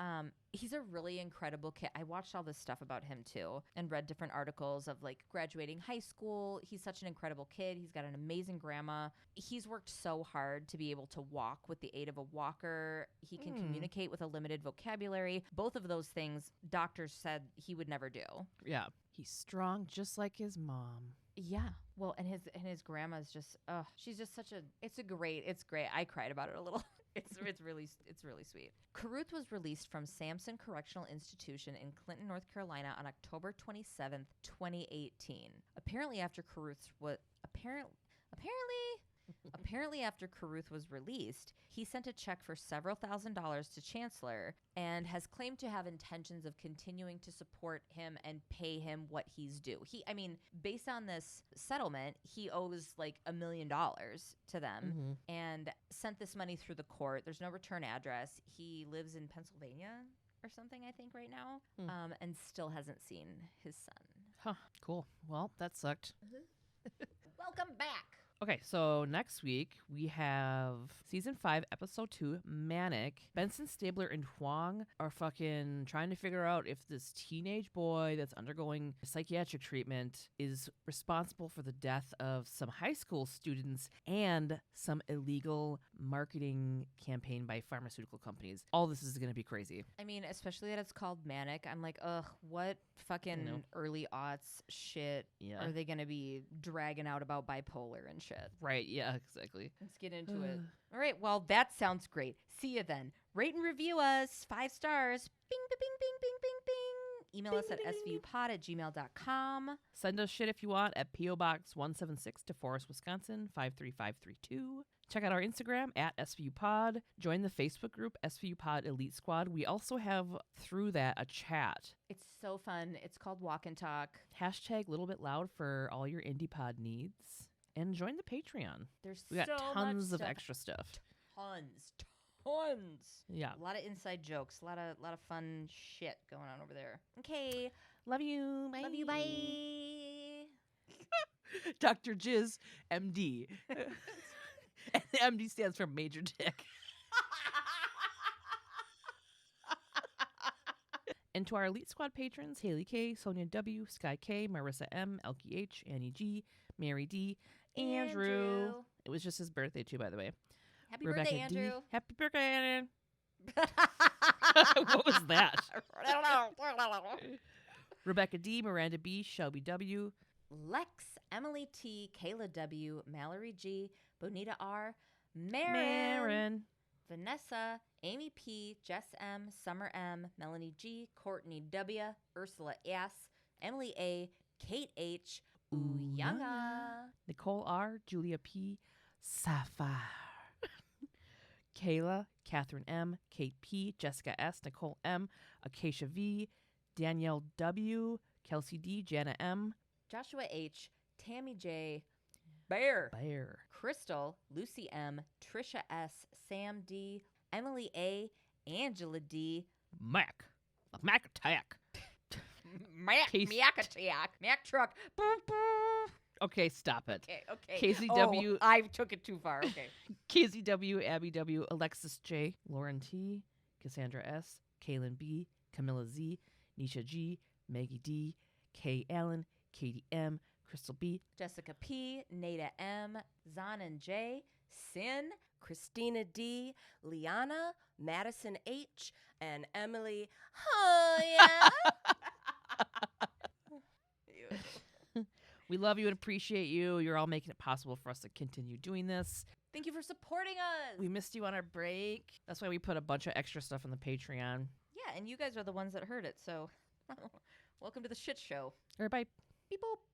He's a really incredible kid. I watched all this stuff about him too and read different articles of like graduating high school. He's such an incredible kid. He's got an amazing grandma. He's worked so hard to be able to walk with the aid of a walker. He can communicate with a limited vocabulary. Both of those things doctors said he would never do. Yeah. He's strong just like his mom. Yeah. Well, and his grandma's just she's just such a it's great. I cried about it a little. It's really sweet. Carruth was released from Sampson Correctional Institution in Clinton, North Carolina on October 27th, 2018. Apparently after Carruth was released, he sent a check for several $1,000s to Chancellor and has claimed to have intentions of continuing to support him and pay him what he's due. Based on this settlement, he owes like $1 million to them and sent this money through the court. There's no return address. He lives in Pennsylvania or something, I think, right now, and still hasn't seen his son. Huh. Cool. Well, that sucked. Welcome back. Okay, so next week we have season 5, episode 2, Manic. Benson, Stabler, and Huang are fucking trying to figure out if this teenage boy that's undergoing psychiatric treatment is responsible for the death of some high school students and some illegal marketing campaign by pharmaceutical companies. All this is going to be crazy. I mean, especially that it's called Manic. I'm like, ugh, what fucking early aughts shit are they going to be dragging out about bipolar and shit? Right, yeah, exactly. Let's get into it. All right, well, that sounds great. See you then. Rate and review us. 5 stars. Bing, bing, bing, bing, bing, bing, bing. Email us at svupod@gmail.com. Send us shit if you want at P.O. Box 176, Deforest, Wisconsin, 53532. Check out our Instagram at SVU POD. Join the Facebook group SVU POD Elite Squad. We also have, through that, a chat. It's so fun. It's called Walk and Talk. Hashtag littlebitloud for all your indie pod needs. And join the Patreon. We got so tons much of extra stuff. Tons. Yeah. A lot of inside jokes. A lot of fun shit going on over there. Okay. Love you. Bye. Love you. Bye. Dr. Jizz, MD. And the MD stands for Major Dick. And to our Elite Squad patrons, Haley K, Sonia W, Sky K, Marissa M, Elkie H, Annie G, Mary D, Andrew. It was just his birthday too, by the way. Happy Rebecca birthday, Andrew. D. Happy birthday, Andrew. What was that? I don't know. Rebecca D, Miranda B, Shelby W, Lex, Emily T, Kayla W, Mallory G, Bonita R, Marin, Vanessa, Amy P, Jess M, Summer M, Melanie G, Courtney W, Ursula S, Emily A, Kate H, Uyanga, Nicole R, Julia P, Sapphire, Kayla, Catherine M, Kate P, Jessica S, Nicole M, Acacia V, Danielle W, Kelsey D, Jana M, Joshua H, Tammy J, Bear, Crystal, Lucy M, Trisha S, Sam D, Emily A, Angela D, Mac Attack. Mac Attack. Mac Truck. Okay, stop it. Okay. KZW. I took it too far. Okay. KZW, Abby W, Alexis J, Lauren T, Cassandra S, Kaylin B, Camilla Z, Nisha G, Maggie D, Kay Allen, Katie M, Crystal B, Jessica P, Nada M, Zan and J, Sin, Christina D, Liana, Madison H, and Emily. Oh, yeah. We love you and appreciate you. You're all making it possible for us to continue doing this. Thank you for supporting us. We missed you on our break. That's why we put a bunch of extra stuff on the Patreon. Yeah, and you guys are the ones that heard it, so welcome to the shit show. Everybody, Beep boop.